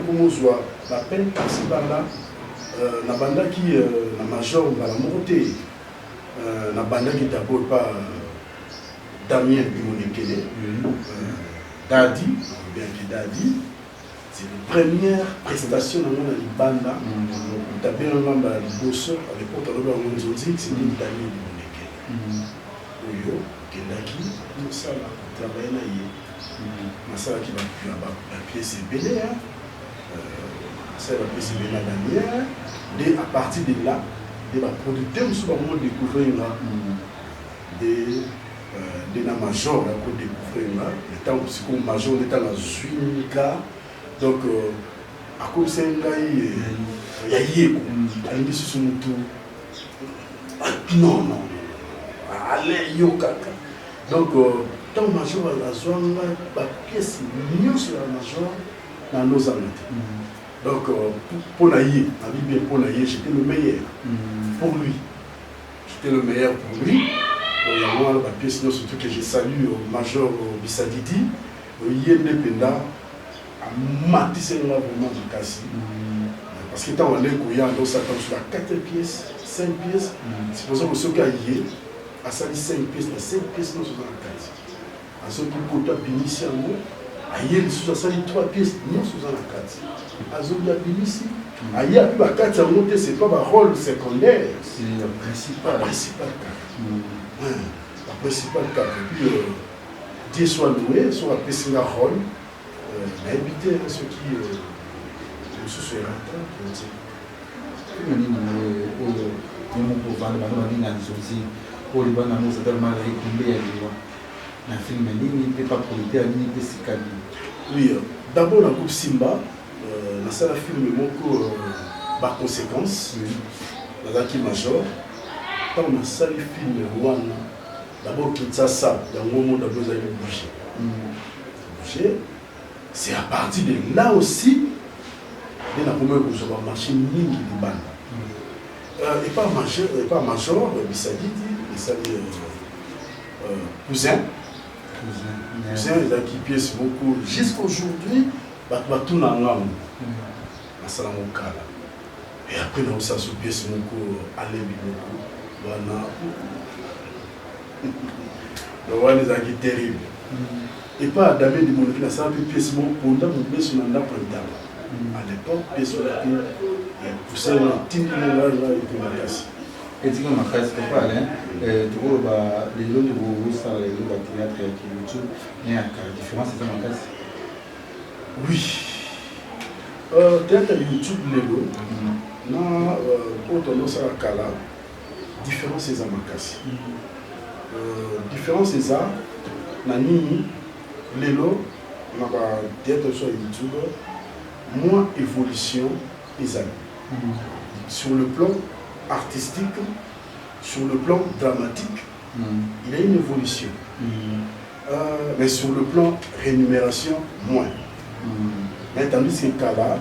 la peine par-ci par-là. La bande qui la major va la monter. La bande qui d'abord pas Damien Bimonekele. Dadi, bien que Dadi, c'est la première prestation dans la bande. On a bien un membre de Bosso, à l'époque, on a un Zodzik, c'est Damien Bimonekele. Oyo, Kendaki, tout ça là, on travaille là. Ça qui va la pièce est belle. Ça va pièce est belle à partir de là, les producteurs nous sommes découvrir des ndena major akodécouvrir nga ntango sikoyo major nde ntango azwi ka donc akomisa ngai ya yeko alingi susu motu non ale yo kaka donc ntango major azwa ngai bapiese nyonso ya major na nozanga te donc mpo na ye nabi bien mpo na ye j'étais le meilleur pour lui j'étais le meilleur pour lui. Il y a moi la pièce surtout que je salue au major Bisadidi Yende Penda a matisé là vraiment du casse parce que tant on est couillant donc ça tombe sur la 4 pièces 5 pièces c'est pour ça que ceux qui a yé a sali 5 pièces na 5 pièces non sur la 4 à ceux qui pour toi bénissent en mot a yé sur sali 3 pièces non sur la 4 à ceux qui a bénissent a yé a plus la 4 ça monter c'est pas un rôle secondaire c'est le principal la principale cap et puis Dieu soit loué sur la piscine à rôle mais éviter ceux qui se sont rentrés oui d'abord la groupe Simba la salle film beaucoup par conséquence la qui major quand on a sali film wana d'abord tout ça dans le monde d'abord ça bouger c'est à partir de là aussi de la première que je vais marcher mingi de banda et pas major Bisadidi et ça cousin il a qui pièce beaucoup jusqu'à aujourd'hui tout na ngam na sala mokala et après on ça sous pièce beaucoup aller beaucoup voilà le les acquis terrible et pas d'amener de mon vie ça peut pièce mon pendant mon pièce on a à l'époque pièce là et pour ça on a tindu là et puis on a cassé et tu vois ma frère c'est pas là tu vois les gens de vous ça les gens de théâtre qui YouTube mais la différence c'est ça ma casse oui théâtre YouTube les gens na auto ça la kala différence c'est ça ma casse différence c'est ça nani lelo na ba théâtre sur YouTube moins évolution les amis sur le plan artistique sur le plan dramatique il y a une évolution mais sur le plan rémunération moins mais tandis que Kala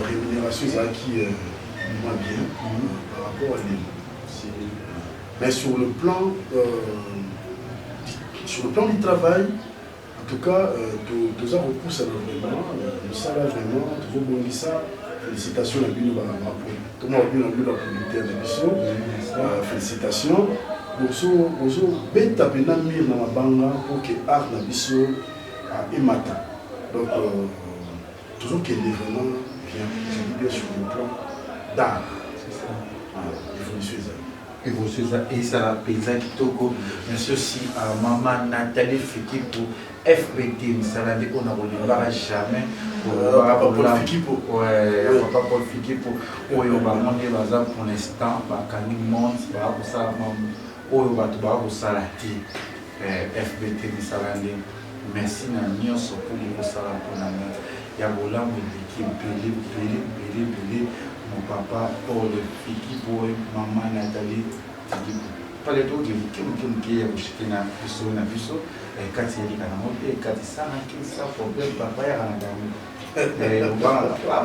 rémunération c'est qui moins bien par rapport à l'île mais sur le plan du travail en tout cas tous ça repousse vraiment ça là vraiment tout le monde ça félicitations à lui tout le monde a bien la producteur de l'émission félicitations bozo beta pena mir na mabanga pour que art na biso a emata donc toujours qu'il est vraiment bien sur le plan d'art c'est ça évolution et ça la paysan kitoko merci aussi à maman Nathalie Fiki pour FPT ça la on a pas jamais papa Paul Fiki pour papa Paul Fiki pour oyo ba monde baza pour l'instant ba kani monde ba ko ça oyo ba to ba ko sala ti FPT ni sala ndi merci na nyonso pour ko sala pour na ya bolambo qui belé mon papa Paul Fiki pour maman Nathalie Fiki pale to qui ya kushikina biso kati ya kana mote kati sana kisa problème papa ya kana damu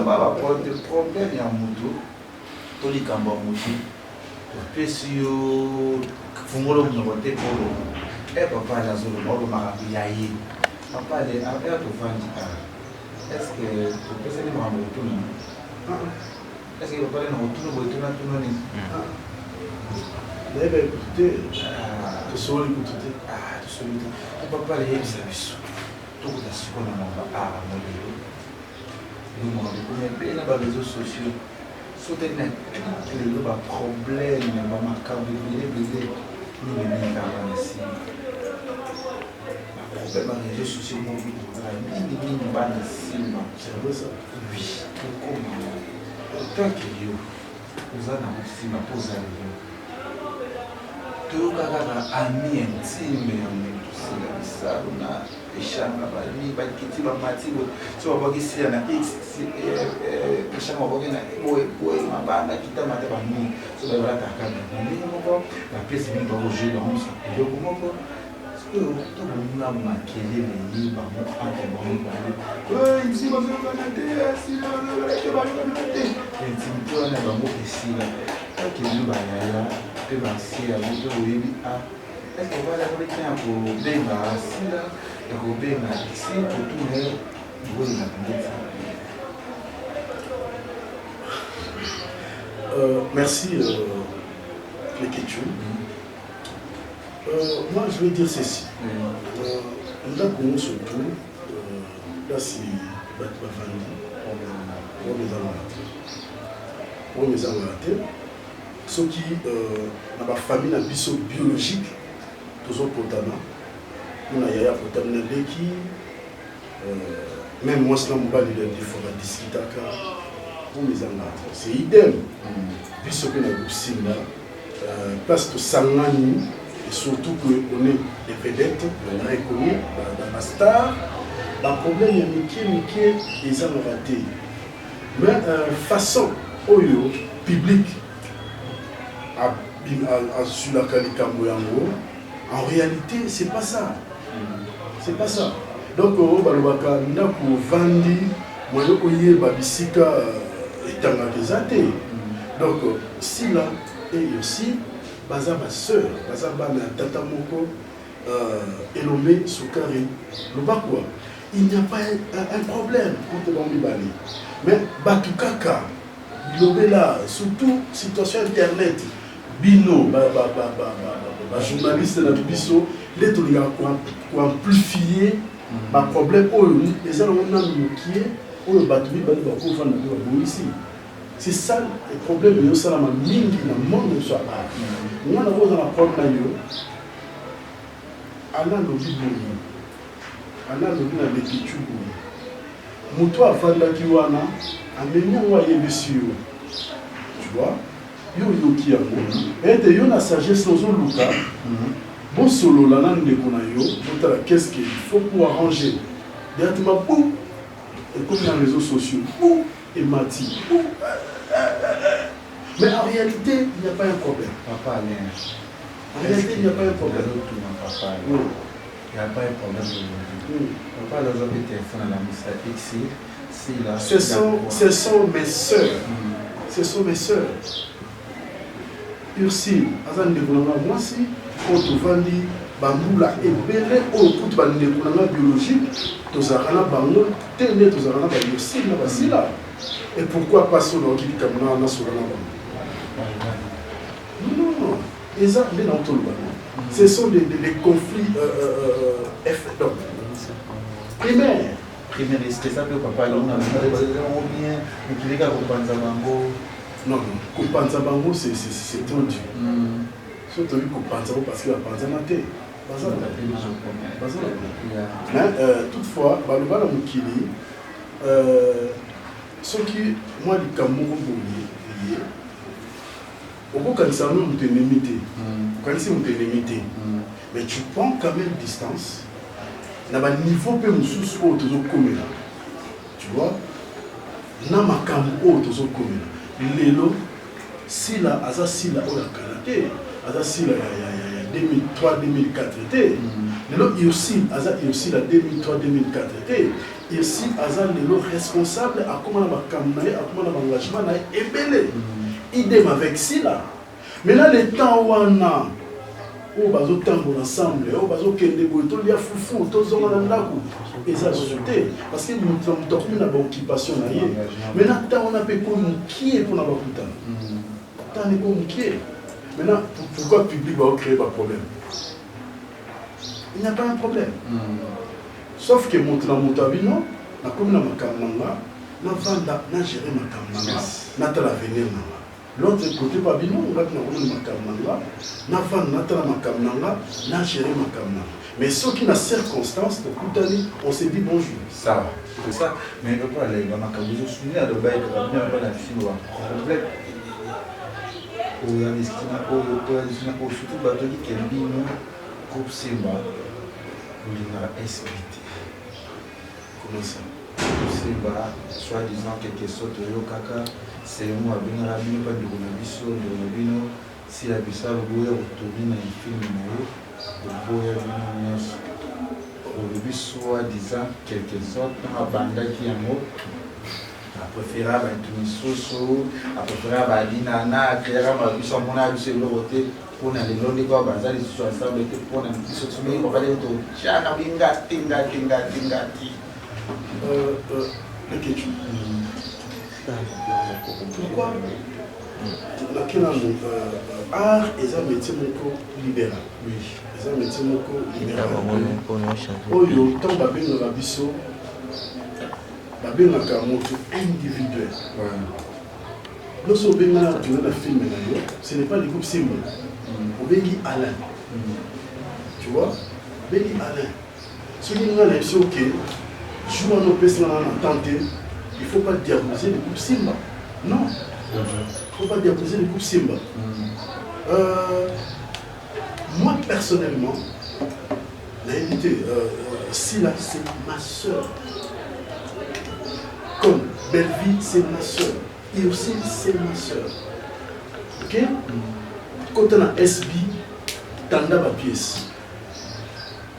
baba problème ya mutu to likamba mutu pesi yo fungolo mnyote polo papa la zolo molo marabi ya yi papa le a to vandi est-ce que tu peux essayer de me retourner est-ce que papa le retourner ni Lebe écouter to soli écouter to soli papa le yebisa biso to ko tasiko na mamba molelo nous on est bien dans les réseaux sociaux soutenir les problèmes ba makambo belé ni meni kama ici problème dans les réseaux sociaux mobile ni bana simba c'est vrai ça oui comment tant que yo vous avez un simba poser toyoka kaka ami intime ya motu sila misalo na eshanga bani bakiti bamati so babakisila na eshanga baboke na boye mabanga kitamata bami so bayolataka ndenge moko bapesi mingi bakoje bango eloko moko tobonga makelele ye bango entre bango bale isi bazokana te asila bazolake bazokana te intimité wana bango esila akeli bayaya mpe banse yango mpe oyebi est-ce que vala koleki ya kobenga asila ya kobenga isi potune boyena bangeti. Merci Kleketu. Moi je vais dire ceci. Là comment surtout là c'est Bafandi pour les amateurs ceux qui dans la famille na biso biologique toujours potana on a yaya potana qui même moi c'est mobile de défendre discuter pour les amateurs c'est idem biso que na groupe place de sangani et surtout que on est des vedettes on est reconnu dans la star le problème est Mickey ils ont raté mais façon oyo public sur la Kalikambo yango en réalité c'est pas ça donc balobaka ndako vandi moyo oye babisika etanga des donc si là et aussi baza ma sœur baza bana tata moko Elomé Soukari lobakwa il n'y a pas un problème contre Bambibali mais batukaka bilobela surtout situation internet bino journaliste na biso les tolinga ko amplifier ma problème oyo eza na mona mokie oyo batubi bali ba ko fana ba ici c'est ça le problème yo sala ma mingi na monde so aba mwana ko na problème na yo ana lobi na lekitu muto afanda ki wana amenya wa yebisio tu vois yo yoki yango ete yo na sagesse ozoluka bon solo la nan ndeko na yo botala qu'est-ce qu'il faut pour arranger directement pou et comme dans les réseaux sociaux pou et mati pou mais en réalité il n'y a pas un problème papa Alain en réalité il n'y a pas un problème papa il n'y a pas un problème papa là j'ai été téléphone à la missa ici ce sont mes sœurs ce sont mes sœurs Ursine, azan ndeko moi si quand vandi bambula ebele o kutu ba ndeko na biologique tozakana bango tene tozakana ba Ursine na basila et pourquoi pas solo qui kamuna na solo na bango non eza ndé na tolo bango ce sont des conflits donc primaire c'est ça que papa là on a bien mais qui les gars kompanza bango. Non, Kopanza Bango, c'est trop dur. Surtout Kopanza parce qu'il a Panza Maté. Mais toutefois, Balobala Moukili, ce qui, moi, les Cameroun, au bout quand ça nous est limité, mais tu prends quand même distance, dans le niveau peu sous toujours commun. Tu vois, dans ma Cameroun, toujours commun. Lelo sila aza sila oya kanaté aza sila ya 2003 2004 té lelo Ursi aza Ursi la 2003 2004 té Ursi aza lelo responsable à comment na bakamna à comment na engagement na ebele idem avec sila mais là le temps wana o bazo tambola ensemble o bazo kende boy to lia fufu to zonga na ndako eza sauté parce que nous sommes na occupation na yé maintenant tant on a pe ko mukie pour na bakuta tant ne ko mukie maintenant pourquoi public va créer un problème il n'y a pas un problème sauf que montre montabino na comme na makamanga na vanda na gérer makamanga na ta l'avenir na l'autre côté babino on va na makamanga na vanda na ta makamanga na gérer makamanga. Mais ceux qui ont circonstances, on s'est dit bonjour. Ça va, c'est ça. Mais le problème, je me souviens de la fille, problème. surtout bato kikembino groupe Simba olingaka SBT. Comment ça? Simba soi-disant quelque sorte oyokaka selon abengaka bino mpa ndeko na bino si la biso aloboya kotourne na filme na yo oboya bino nyonso olobi soi-disant quelque sorte ntango abandaki yango apréféra bato misusu apréféra balinana akeyaka mabiso amona biso eloko te mpona lelo ndeko baza lisusu ensemble te mpona biso tobali totiaka bingati pourquoi art est un métier libéral. Oui. C'est un métier libéral. Oyo, tant babengaka biso, babengaka moto individuel. Lorsque babengaka tu as un film, ce n'est pas le groupe Simba. Obengi Alain. Tu vois? Obengi Alain. Ce qui nous a dit, ok, je vois nos personnes en tenter, il ne faut pas diaboliser le groupe Simba. Non. Il ne faut pas diaboliser le groupe Simba. Moi, personnellement, l'invité, Sila, c'est ma soeur. Comme Belleville, c'est ma soeur. Et aussi, c'est ma soeur. Ok? Quand on a SB, Tanda ma pièce.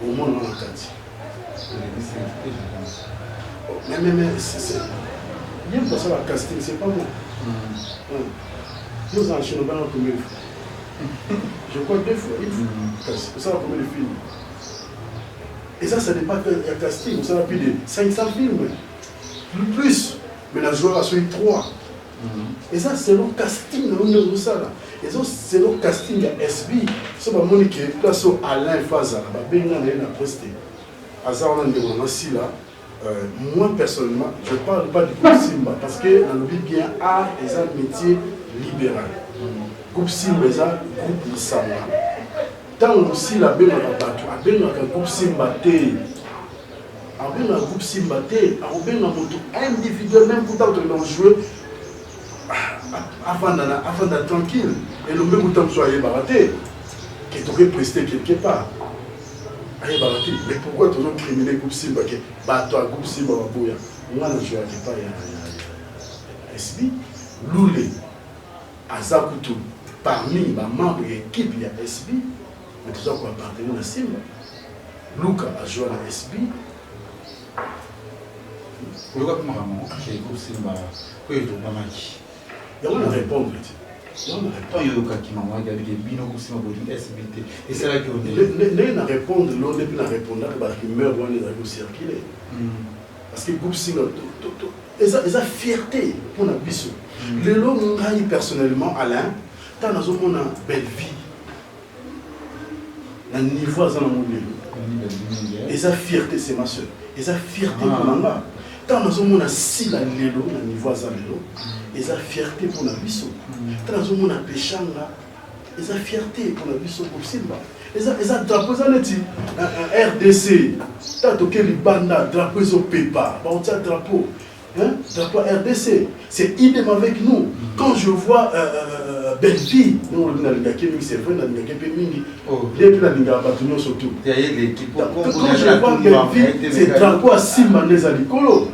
Au moins, on a la carte. Mais, c'est. Il y a une personne à casting, c'est pas moi. Nous enchaînons dans la première fois. Je crois 2 fois, une fois. C'est ça la première film. Et ça n'est pas un casting, ça a plus de 500 films. Plus. Mais la joueur a suivi 3. Et ça, c'est le casting, et ça, c'est le casting à SB. C'est pas mon équipe, là, c'est Alain Faza, moi personnellement, je ne parle pas du groupe Simba parce que dans le bien art est un métier libéral. Groupe Simba est un groupe Samba. Tant aussi la belle groupe Simba un groupe Simba un individuel même pour t'entendre jouer avant d'être tranquille et le même temps que soyez baraté que tu aurais presté quelque part. Mais pourquoi tu as criminé le groupe Simba que toi groupe Simba va bouillir? Moi je ne jouais pas à SB. Loulé, Azakutu, parmi les membres de l'équipe, il y a SB, mais tout ça qu'on appartenait à Simba. Luka a joué à SB. Pourquoi tu m'as dit que le groupe Simba, pourquoi tu m'as dit? Il y a une réponse. Et c'est là que on est répondre, l'on n'est plus à répondre, qui meurt, on est à circuler. Parce que le groupe Simba, ils ont fierté pour la biso. Le lot, personnellement, Alain, tu as une belle vie. Un niveau à ils ont fierté, c'est ma soeur. Ils ont fierté pour la tant nous avons un sila lelo na niveau à lelo ils ont fierté pour la biso tant nous avons un péchanga ils ont fierté pour la biso pour Simba ils ont drapeau ça neti un RDC tant que les banda drapeau ils ont pépa ba on tient drapeau drapeau RDC c'est idem avec nous quand je vois Belleville nous on a l'ingaki c'est vrai na l'ingaki pe mingi depuis la linga batunyo surtout quand je vois Belleville c'est drapeau à Simba neza likolo.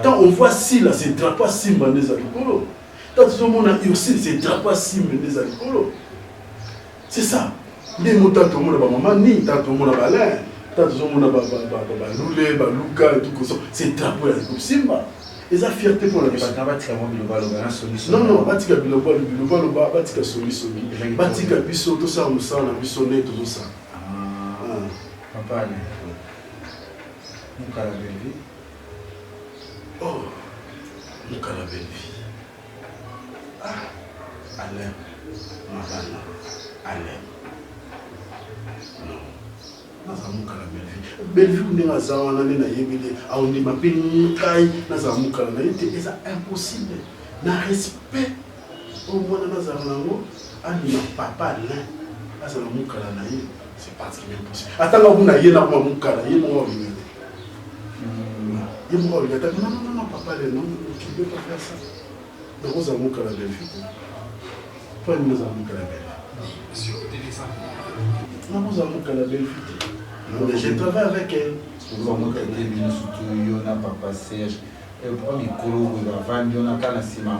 Quand on voit Sila, c'est drapeau à Simba neza likolo. Quand on a Ursil, c'est drapeau à Simba neza likolo. C'est ça. Les mots tant tout le monde a maman ni tant tout le monde a balin, tant tout le monde a Loulé, Luka et tout ça. C'est drapeau à Simba. Et ça fierté pour la vie. Non, non, batika biloba, batika solution. Batika biso, tout ça, on sent la bissonnée, tout ça. Papa, nous, la belle vie. Oh, nous, la belle vie. Alain, Marana, Alain. Non. Nazamuka la belle vie. Belle vie, on est à Zawana, on est à Yébélé, on est à Pénikaï, Nazamuka la belle vie. C'est impossible. Na respect. Au moins, Nazamuka, on est papa Alain. Nazamuka la naïe. C'est particulièrement impossible. Attends, on a yéna kwa Muka, yéna kwa Muka. Non, papa, non, tu ne peux pas faire ça. Mais vous avez Muka la belle fille. Pourquoi nous avons qu'à la belle? Nous avons qu'à la belle fille. Je travaille avec elle. Nous avons été surtout, on n'a pas passé. Et pour les colos, on a quand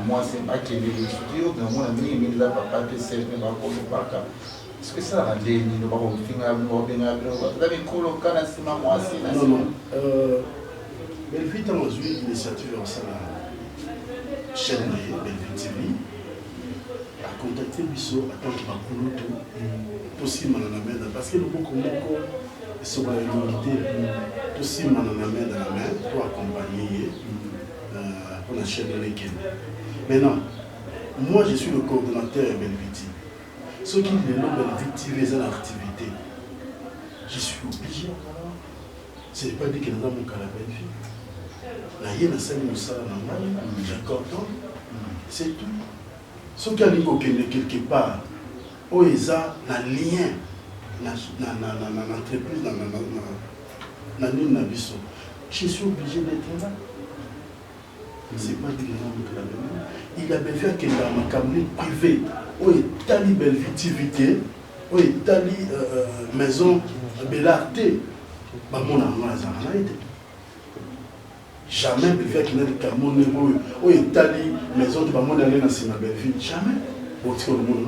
moi, c'est pas qu'il y ait des studios, mais on a mis les papa, PC, mais pas pour le parc. Est-ce que ça a des lignes, on va finir, on va les colos, quand moi, c'est non, non. Belvite a eu l'initiative en salle chaîne Belvite TV a contacté Bisso à tant qu'il va prendre tout possible dans la main parce que le beaucoup sur la unité possible dans la main pour accompagner pour la chaîne de l'équipe. Maintenant, moi je suis le coordonnateur Belvite. Ceux qui le nom Belvite les activité, je suis obligé. Ce n'est pas dit que nous avons qu'à la belle fille. Là, j'ai content. C'est tout. Ce qui a quelque part, où ils ont un lien dans l'entreprise, dans l'île. Je suis obligé d'être là. Ce n'est pas dit que nous avons qu'à la belle fille. Il a bien fait que dans ma cabinet privée, où il y a une belle vitivité, où il y a une maison belle arte. Jamais Belvia qui n'a pas de monde où est tali maison de Bamon aller dans sa Belvia. Jamais. Au titre du monde.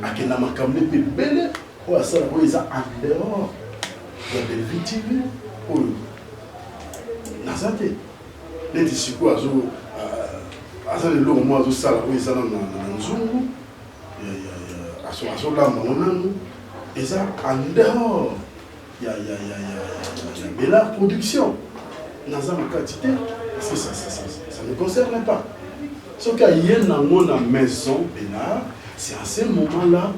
À quel n'a pas de belle ou à ça où ils ont en dehors de Belvia TV. Où Nazate. Les disciples à ça le long mois de ça où ils ont dans Zoom. À son là mon ils ont en dehors. Il y a la production dans une quantité, parce que ça ne concerne pas. Ce qu'il y a dans la maison, c'est à ce moment-là,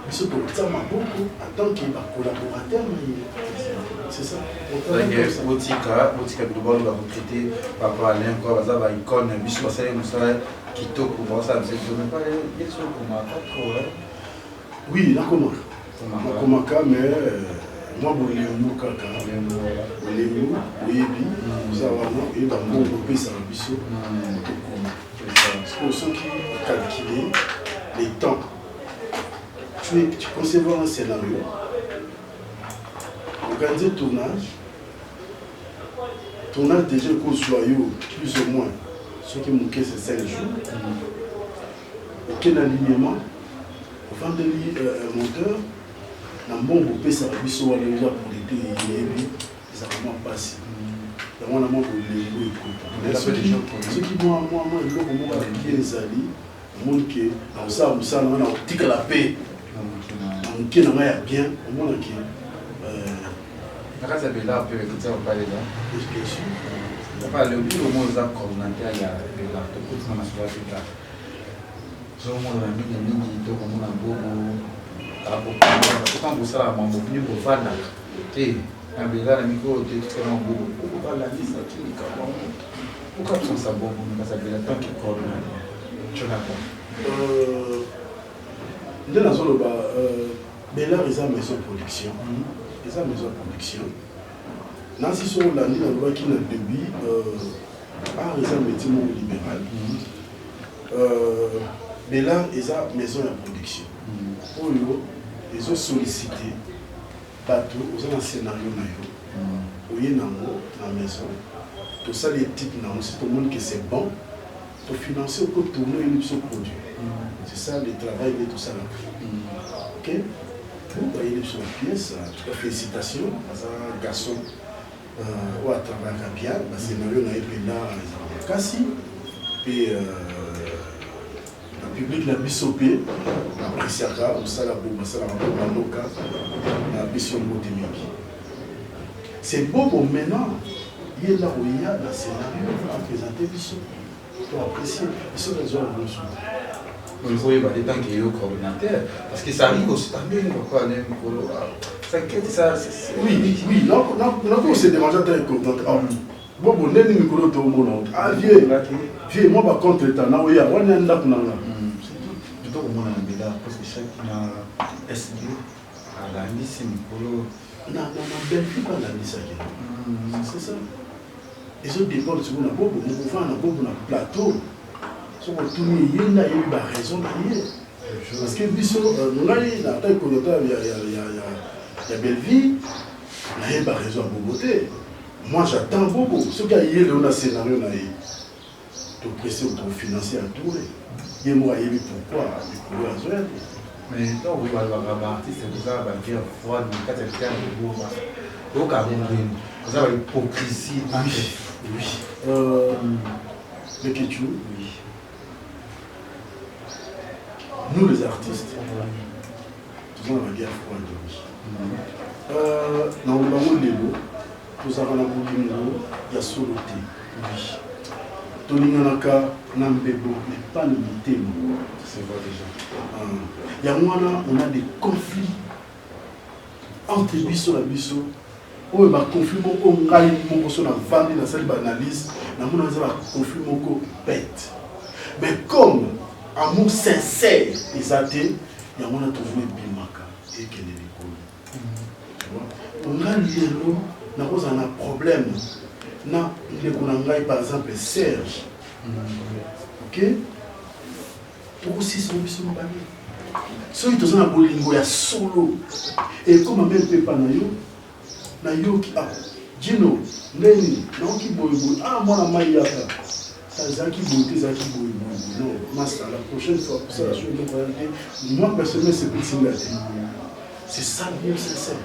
ce que ça m'a beaucoup, en tant que collaborateur, c'est ça. Botika, nous allons recruter Papa Alain, quoi, ça va icône, Bissou, ça qui tôt pour voir ça, c'est pas les choses pour moi, pas trop. Oui, là comment mais moi, je suis un kaka, je suis pour ceux qui calculent les temps, tu concevoir un scénario, organiser tournage déjà qu'au joyau, plus ou moins, ce qui manquent c'est 5 jours, aucun alignement, vendre un monteur. Na mbongo pesa biso wala déjà pour l'été yebi ça vraiment passé dans mon amour pour les écoute ce qui moi le ko mo ba qui ezali monde que dans ça on a tika la paix on qui na ya bien on mona que grâce à Bella peut écouter on parler là bien sûr pas le plus au monde ça coordonnateur il y a Bella tout pour ça na soirée là zo mo na mingi to ko mo na bobo quand vous savez, mon venu pour faire un bela na micro de différents bouts. Pourquoi la liste clinique? Pourquoi tu ça bon pour ça bela tant qu'il coordonne? Tu n'as pas. Dans la zone bela ils ont maison production. Ils ont maison production. Dans si sur la ligne loi qui n'a débit ils ont métier libéral. Bela ils ont maison de production. Ils ont sollicité bateau, ils ont un scénario où il y a dans la maison. Tout ça, les types, c'est tout le monde que c'est bon pour financer ou pour tourner une produit. C'est ça le travail de tout ça. Ok? Vous voyez les pièces, en tout cas, félicitations à un garçon ou à travailler bien. Le scénario n'a pas là, ils ont cassé. Puis, le public l'a bisopé, la Prisiaka, ou ça la bombe, ça la Manoka, la mission Motemiki. C'est beau pour maintenant, il y a là où il y a le scénario à présenter Bissot. Pour apprécier, Bissot les gens vont soutenir. Il faut y avoir des temps qu'il y ait au coordinateur, parce que ça arrive aussi, pourquoi aller ça inquiète, ça. Oui, non, on s'est dérangé à être coordinateur. Bon, on est Nicolas tout le monde. Ah, vieux, moi par contre, l'état, on est un date. Donc, on a un bédard, parce que chacun a SD à la mise, c'est Nicolas. Non, belle fille pas la mise. C'est ça. Et ce départ, c'est qu'on a beaucoup, on a plateau. Si on tourne, il y a eu raison d'ailleurs. Parce que biso on a eu la taille qu'on a il y a belle vie, il y a pas raison à Boboté. Moi j'attends beaucoup. Ce qui a eu le scénario là de presser autofinancier à tout. Et moi il pourquoi il faut à mais donc vous allez avoir artiste c'est ça va dire froid dans quatre termes de beau au Cameroun vous avez hypocrisie oui le Kéchou oui nous les artistes nous avons la guerre froide dans le monde nous avons la boulot il y a solo oui tolinganaka nambebo mais pas limité c'est vrai déjà il y a moi on a des conflits entre biso et biso où il y a conflit moko ngai moko so na vandi na salle d'analyse na mona za conflit moko bête mais comme amour sincère exacté il y a moi toujours bimaka et que les écoles on a lié na cause un problème na le konangai par exemple Serge ok pour aussi son biso mbani soki toza na bolingo ya solo ekoma même mpe pa na yo ki jino ndeni naoki boyeboye mwana mai yaka azalaki boye te ezalaki boyeboye non masa la prochaine fois pour ça la chose de moi personnellement c'est petit c'est ça bien sincère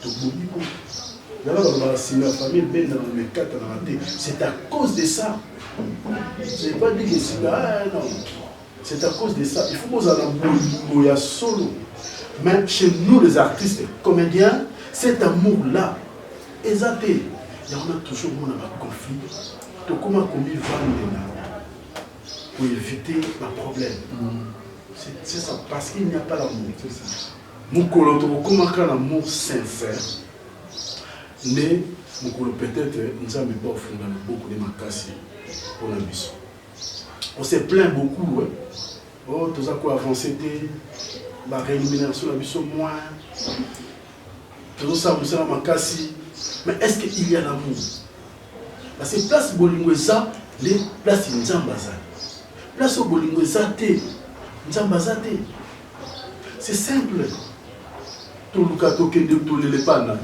toboyi ko yala balobaka singa famille benda na mekata na te c'est à cause de ça c'est pas dit que singa non. C'est à cause de ça. Il faut que nous ayons un solo. Mais chez nous, les artistes, comédiens, cet amour-là, exact. Il y en a toujours un conflit. Donc, comment on vendre pour éviter un problème. C'est ça, parce qu'il n'y a pas l'amour. C'est ça. Nous, comment un amour sincère, mais peut-être nous avons pas offert beaucoup de macassés pour la mission. On s'est plaint beaucoup, ouais. Oh, tout ça quoi avancé, la rémunération la mission moins, tout ça, vous savez, ma casse. Mais est-ce qu'il y a l'amour? Parce que place Bolingweza, les places Nzambaza. Place Bolingweza, Nzambaza. C'est simple. Tout le cas, tout le pana.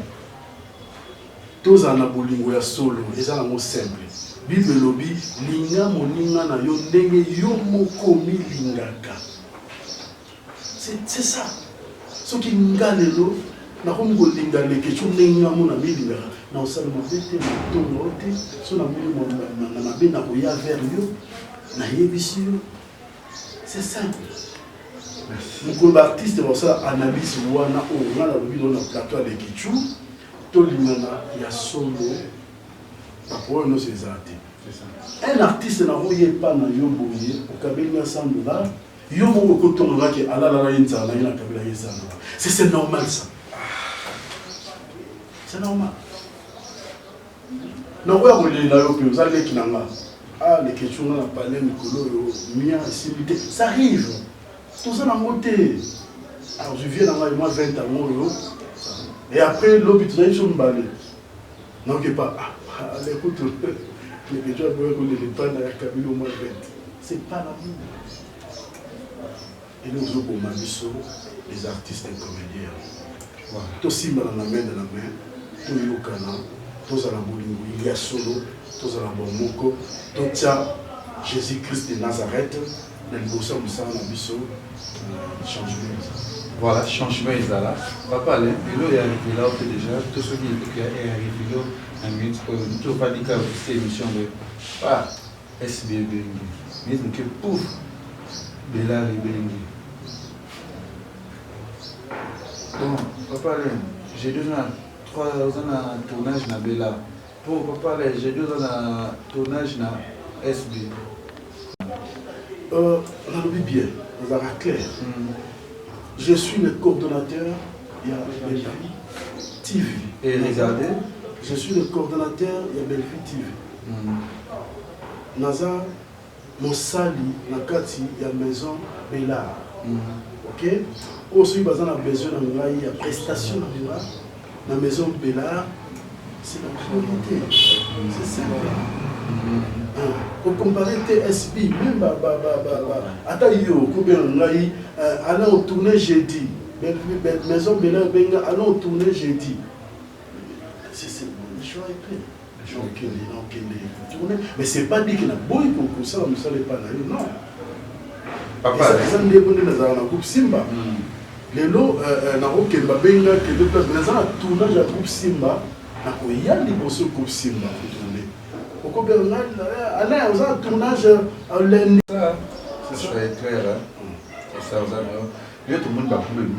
Tous en a Bolingweza solo, les amours simples. Bible lobi linga moninga na yo ndenge yo mokomi lingaka. C'est ça. Ce qui ngalelo na ko linga leke chu ndenge mo na milinga na osala mabete na tongo te so na mo na mabe na ko ya vers yo na yebisi yo. C'est simple. Mon artiste va ça analyse wana o na lobi na plateau de Kichu to lingana ya solo. Pour nous, c'est ça. Un artiste n'a pas na yo boye au Kabila $100. Yo mo ko tonga ke ala la yinza na ina Kabila yinza. C'est normal ça. C'est normal. Non ouais on est là yo pe vous allez kinanga. Les questions na parler mikolo yo mia simité. Ça arrive. Tout ça na monté. Alors je viens dans moi 20 ans et après l'obit tu as une balle. Non que pas. Allez, écoute, les gens doivent les pas dans la cabine au moins 20. C'est pas l'amour. Et nous autres, pour Mamiso, les artistes et comédiens. Tous si mal dans la main, tous les Yokana, tous à la Bolingo, il y a solo, tous à la Bomoko, tous à Jésus-Christ de Nazareth, les Bossa Moussa, Mamiso, changement. Voilà, changement est là. Papa, il est arrivé là déjà, tout ce qui est arrivé là. Tu n'as pas dit que c'est une émission de SBB. Mais que pouf, Bella et Belingi. Bon, papa, j'ai 2 ans, 3 ans de tournage na Bella. Pour papa, j'ai 2 ans de tournage na SB. On a vu bien, on va clair. Je suis le coordonnateur de Bellevue TV. Et regardez. Je suis le coordonnateur de Bellevue TV. Naza Mosali Nakati ya maison Bella. Ok? Aussi, on a besoin de prestation dans la maison Bella. C'est la priorité. C'est simple. Pour comparer TSB, même attends, allons tourner jeudi. Maison Bella, allons tourner jeudi. C'est le choix est clair. Le choix est clair. Mais c'est pas dit qu'il y a beaucoup pour ça, on ne savait pas. Non. Papa, les gens dans la groupe Simba. Les lots, dans le Babenga, qui est deux places, mais dans un tournage à groupe Simba, il y a des bosses groupe Simba. Pourquoi Alain, on a un tournage à lundi. C'est clair, hein. Ça, tout le monde va pouvoir mieux.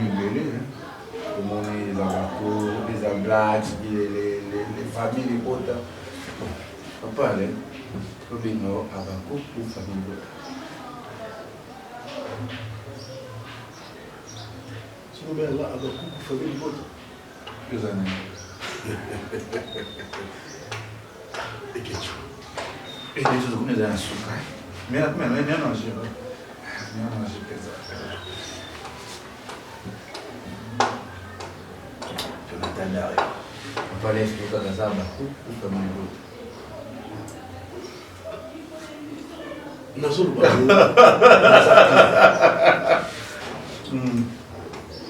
Tout le monde, les Amako, les Amblacks, les familles, les potes. On parle, il faut bien Amako pour famille. Si vous voulez là, Amako pour famille, Plus années. Et quelque chose. Et des choses qu'on est dans un souk. Mais non, je on peut aller exploiter dans ça beaucoup pour famille.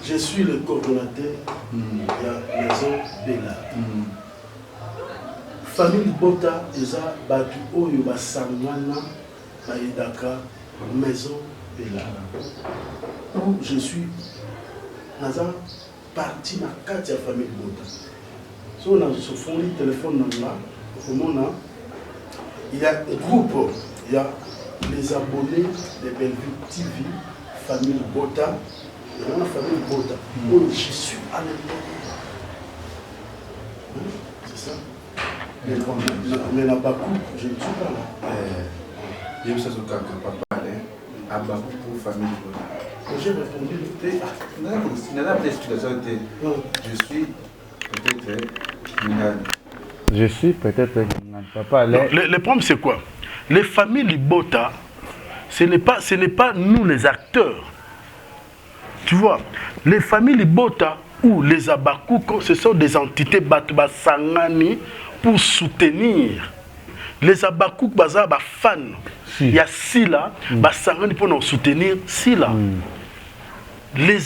Je suis le coordonnateur de la maison Bella. Famille Bota, ils ont battu Oyo Basangana, Baïdaka, maison Bella. Où je suis dans un parti dans 4 familles Bota. Si on a ce fond de téléphone là, il y a un groupe, il y a les abonnés de Bellevue TV, famille Bota, il y a une famille Bota, où je suis à l'intérieur. C'est ça. Mais la Bakou, je ne suis pas là. Je me suis dit que papa à Bakou pour famille Bota. J'ai répondu. Je suis peut-être Mingan. Je suis peut-être Mingan. Papa, le problème c'est quoi? Les familles Libota, ce n'est pas nous les acteurs. Tu vois, les familles Libota ou les Abakouko, ce sont des entités Batba Sangani pour soutenir. Les Abakouk baza ba fan. Il y a Sila, Basangani pour nous soutenir Sila. Les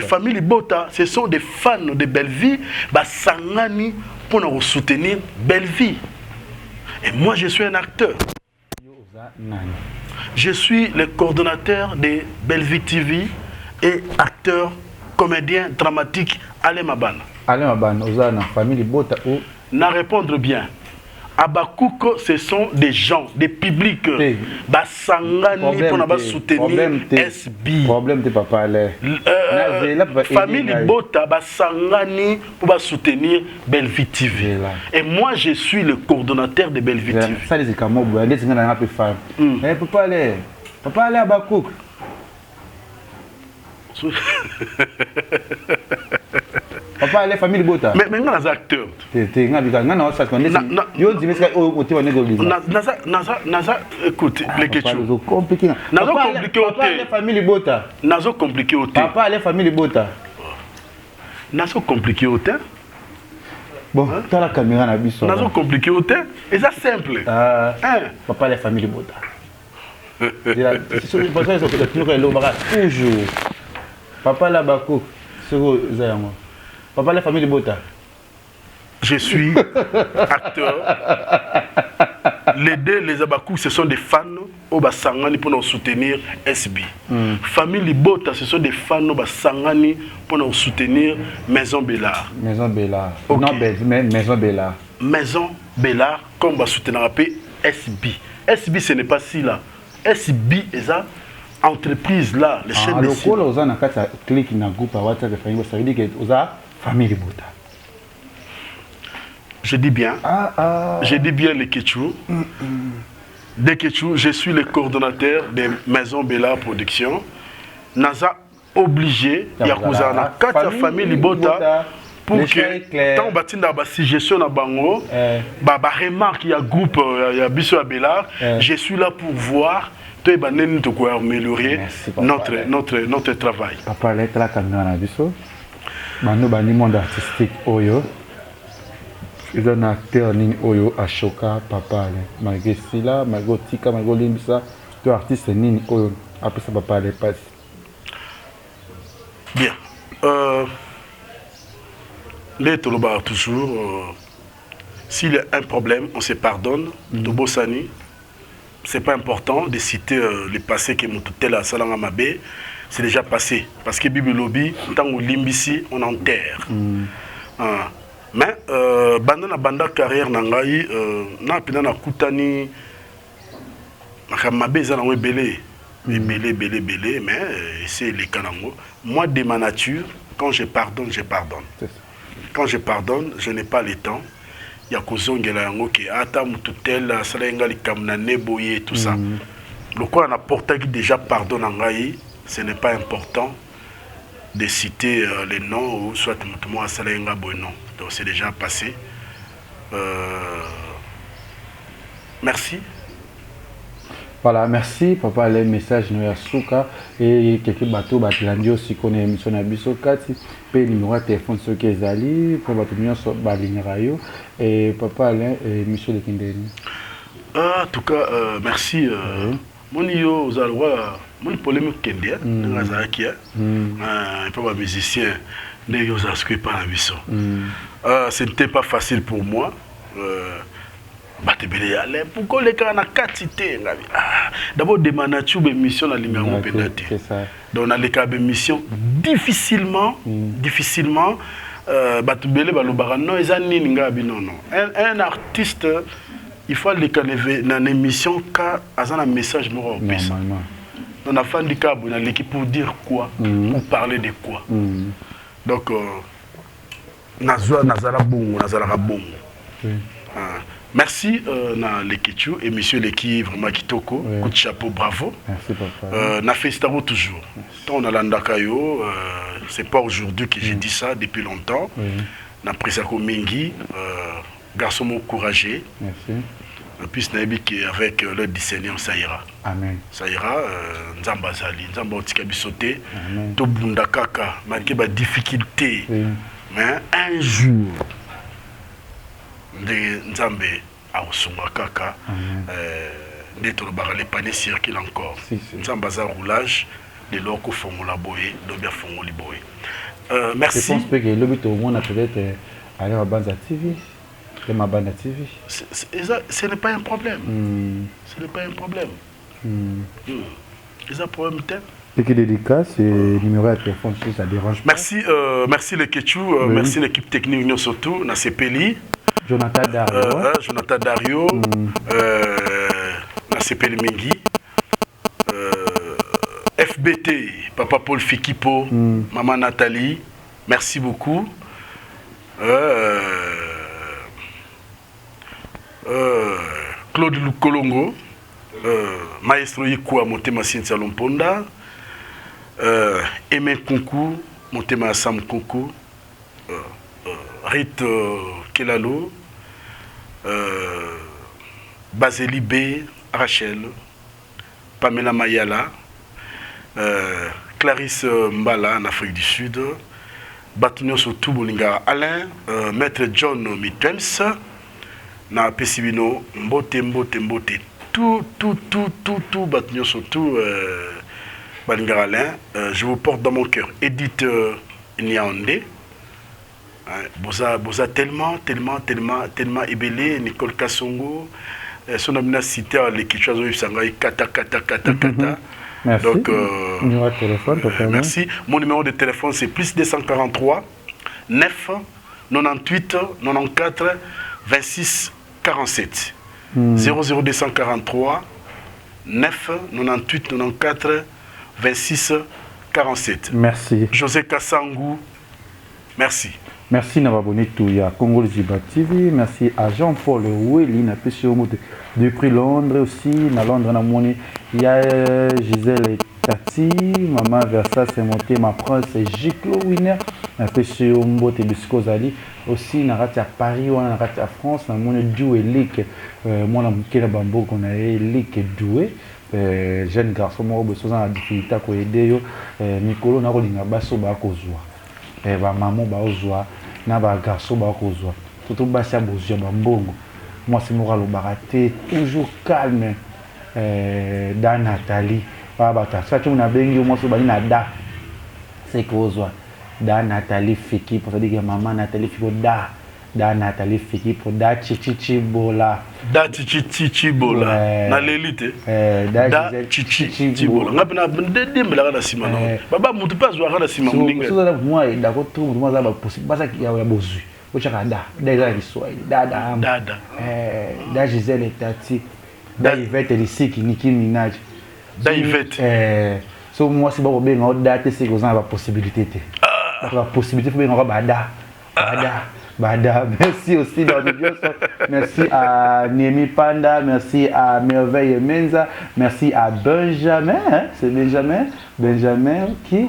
familles Libota, ce sont des fans de Belleville, Basangani pour nous soutenir Belleville. Et moi, je suis un acteur. Je suis le coordonnateur de Belleville TV et acteur, comédien dramatique Alain Maban. Alain Maban, vous avez une famille Bota ou... N'a répondre bien. Abakouko, ce sont des gens, des publics. Basangani pour nous soutenir SB. Problème de papa. Famille Bota, Basangani pour soutenir Belleville TV. Et moi, je suis le coordonnateur de Belleville TV. Ça, c'est comme moi, je suis un peu fan. Mais papa, aller à Bakouk. Papa, les familles Bota. Mais nous, les acteurs. Écoute, les questions. Compliqué. Les familles Bota. Nazo compliqué au thé. Papa, les familles Bota. Nazo compliqué au thé. Bon, tu as la caméra na biso. Nazo compliqué au thé. Et ça simple. Papa, les familles Bota. Toujours. Papa, la Bakou. Papa, la famille Bota. Je suis acteur. Les deux, les Abakou, ce sont des fans au Basangani pour nous soutenir SB. Famille Bota, ce sont des fans au Basangani pour nous soutenir Maison Bellard. Maison Bellard. Okay. Non, mais Maison Bellard. Maison Bellard, comme va soutenir SB. SB, ce n'est pas si là. SB, est ça. Entreprise là, les chaînes de sites. Alors, on a cliqué dans le groupe à WhatsApp, ça veut dire que vous avez famille Bota. Je dis bien. Je dis bien les Ketchou. Des Ketchou, je suis le coordonnateur des Maisons Bella Production. Naza obligé, il y a quatre familles Bota pour que tant batinda ba suggestion na bango, ba remarque il y a groupe il y a biso à Bella, je suis là pour voir to banen to quoi améliorer notre travail. Papa lettre la caméra na biso. Bano bani monde artistique oyo. Ils ont un acteur nini oyo Ashoka papa malgré cela malgré tika malgré limbisa tu artiste nini oyo après ça papa les passe. Bien. Les Toloba toujours s'il y a un problème, on se pardonne. De Bossani, c'est pas important de citer le passé qui est tel à Salanga Mabé, c'est déjà passé parce que Bibi Lobby tant au limbisi on enterre. Mais banda carrière nangai na pina na kutani makamabé za na belé belé mais c'est les kanango. Moi de ma nature quand je pardonne quand je pardonne je n'ai pas le temps ya kozongela yango ke ata mutu tel salenga likamna neboye tout ça le quoi on apporte qui déjà pardon nangai ce n'est pas important de citer les noms ou soit moi salenga boy non. Donc c'est déjà passé. Merci. Voilà, merci papa les messages nous Yasuka et quelques bateaux batlandi aussi connaît émission na biso kati pe numéro de téléphone ce que ezali pour bateau nyonso ba ligne rayo et papa Alain et monsieur de Kindeni. En tout cas merci mon yo aux alwa mon polémique kende na zaki pas musicien les aux asque pas la biso. Ce n'était pas facile pour moi. Pourquoi les cas na quantité d'abord de ma nature mission la lingango pédate donc on a les cas de mission difficilement batubele balobara non ezani ngabi non un artiste il faut les caler dans émission car azana message mo pesa on a fait du cabo dans l'équipe pour dire quoi pour parler de quoi donc nazala bongo merci na Lekichu et monsieur Leki vraiment kitoko coup de chapeau bravo. Merci papa. Na félicitons toujours. Tant on a l'andakayo c'est pas aujourd'hui que j'ai dit ça depuis longtemps. Na presako mingi garçon courageux. Merci. Et puis c'est avec le discernement ça ira. Amen. Ça ira nzamba zali nzamba otika bisoté to bunda kaka malgré ba difficulté. Mais un jour de Nzambe à Osunga Kaka, les paniers circulent encore. Nzambe a roulage, les locaux font la boye, l'obia font la boye. Merci. Je pense que le but au monde a peut-être aller à Banza TV. Ma bande TV. Ce n'est pas un problème. Ce n'est pas un problème. C'est un problème tel. Ce qui est délicat, c'est le numéro de téléphone, si ça dérange pas. Merci, merci le Ketchou, merci l'équipe technique, nous surtout, na CPLI. Jonathan Dario. Jonathan Dario, na CPLI Mingi. FBT, Papa Paul Fikipo, Maman Nathalie, merci beaucoup. Claude Lukolongo, Maestro Yikua Motema Cynthia Lomponda, Aimé Kunku, Motema Sam Kunku, Rite Kelalo, Baseli B, Rachel, Pamela Mayala, Clarisse Mbala en Afrique du Sud, Batunio Sotou Bolinga Alain, Maître John Mitens, na Pesibino, Mbote, tout, Batunio Sotou, Bolinga Alain, je vous porte dans mon cœur. Edith Niaonde, Boza tellement ébélé, Nicole Kassongo, son amina cité à l'équipe kata. Merci. Donc, numéro de téléphone, merci. Mon numéro de téléphone c'est plus 243 9 98 94 26 47. 00243 9 98 94 26 47. Merci. José Kassangou, merci. Merci Nababoni Touya, Congo Ziba TV. Merci à Jean-Paul Oueli, depuis Londres aussi. Na Londres, il y a Gisèle Tati, Maman Versa, c'est monté, ma prince, c'est Giclo Winner. Na Pesio Mbote Biskozali. Aussi, na rati à Paris, on a rati à France. Na mon doué Lick, moi, na Mukela Bambo, qu'on a Lick doué. Jeune garçon, moi, besoin de difficulté à aider. Mikolo, na rolinga basso, ba kozwa. Ba maman, ba ozwa. Na ba garçon ba kozwa surtout basi ya bozwa bambongo mwasi moko alobaka te toujours calme da Nathalie wana bato asaki na bengi mwasi bani na da seke ozwa da Nathalie fiki pour dire que maman Nathalie fiki da Nathalie fiki pour da chichichi bola da chichichi bola na l'élite da chichichi bola ngapena ndembela kana sima no baba mutu pas zwa kana sima mlinga so ça moi d'accord tout le monde va possible basa ya bozui ochaka da za Kiswahili da da Gisèle et Tati da Yvette Lisiki Nicki Minaj da Yvette so moi c'est pas bien on da c'est que ça va possibilité la possibilité faut bien on va Bada, merci aussi merci à Némi Panda, merci à Merveille Menza, merci à Benjamin, hein? C'est Benjamin qui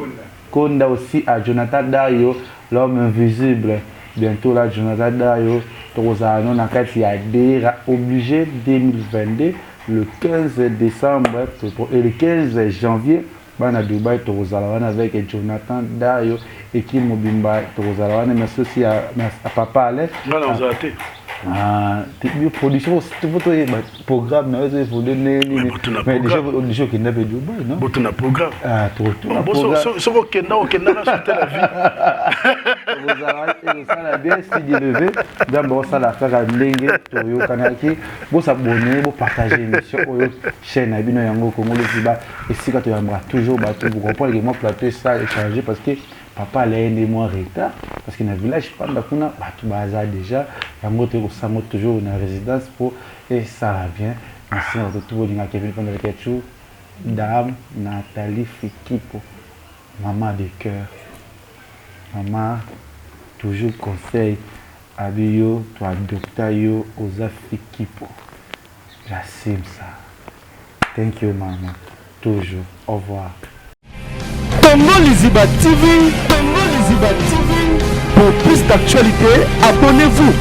Konda aussi à Jonathan Dario, l'homme invisible. Bientôt là, Jonathan Dario, Torozano Nakati a déjà obligé 2022, le 15 décembre et le 15 janvier. Bana Dubaï Torozalawana avec Jonathan Dario et Kim Mobimba Torozalawana. Merci aussi à Papa Alain. Voilà, on a été. Production, c'est votre programme. Mais déjà, audition qui n'a pas de Dubaï, non? Votre programme. Ah, tout. Ce qu'on a sauté la vie. Vous avez bien si élevé. D'abord, ça la faire à Lengue, Toyo Kanaki. Vous abonnez, vous partagez l'émission. Chaîne Abino Yango Congo le Ziba. Et si quand tu aimeras toujours, vous comprenez que moi, plateau, ça échanger parce que papa l'a aidé moi en retard. Parce que dans le village, je parle de déjà. Yango toujours une résidence pour et ça vient. Merci à tout le monde qui est venu pendant le jour. Dame Nathalie Fikipo, maman de cœur. Maman, toujours conseil. Abiyo, toi, docteur Yo, Oza Fikipo. J'assume ça. Thank you, maman. Toujours. Au revoir. Congo Liziba TV, pour plus d'actualités, abonnez-vous.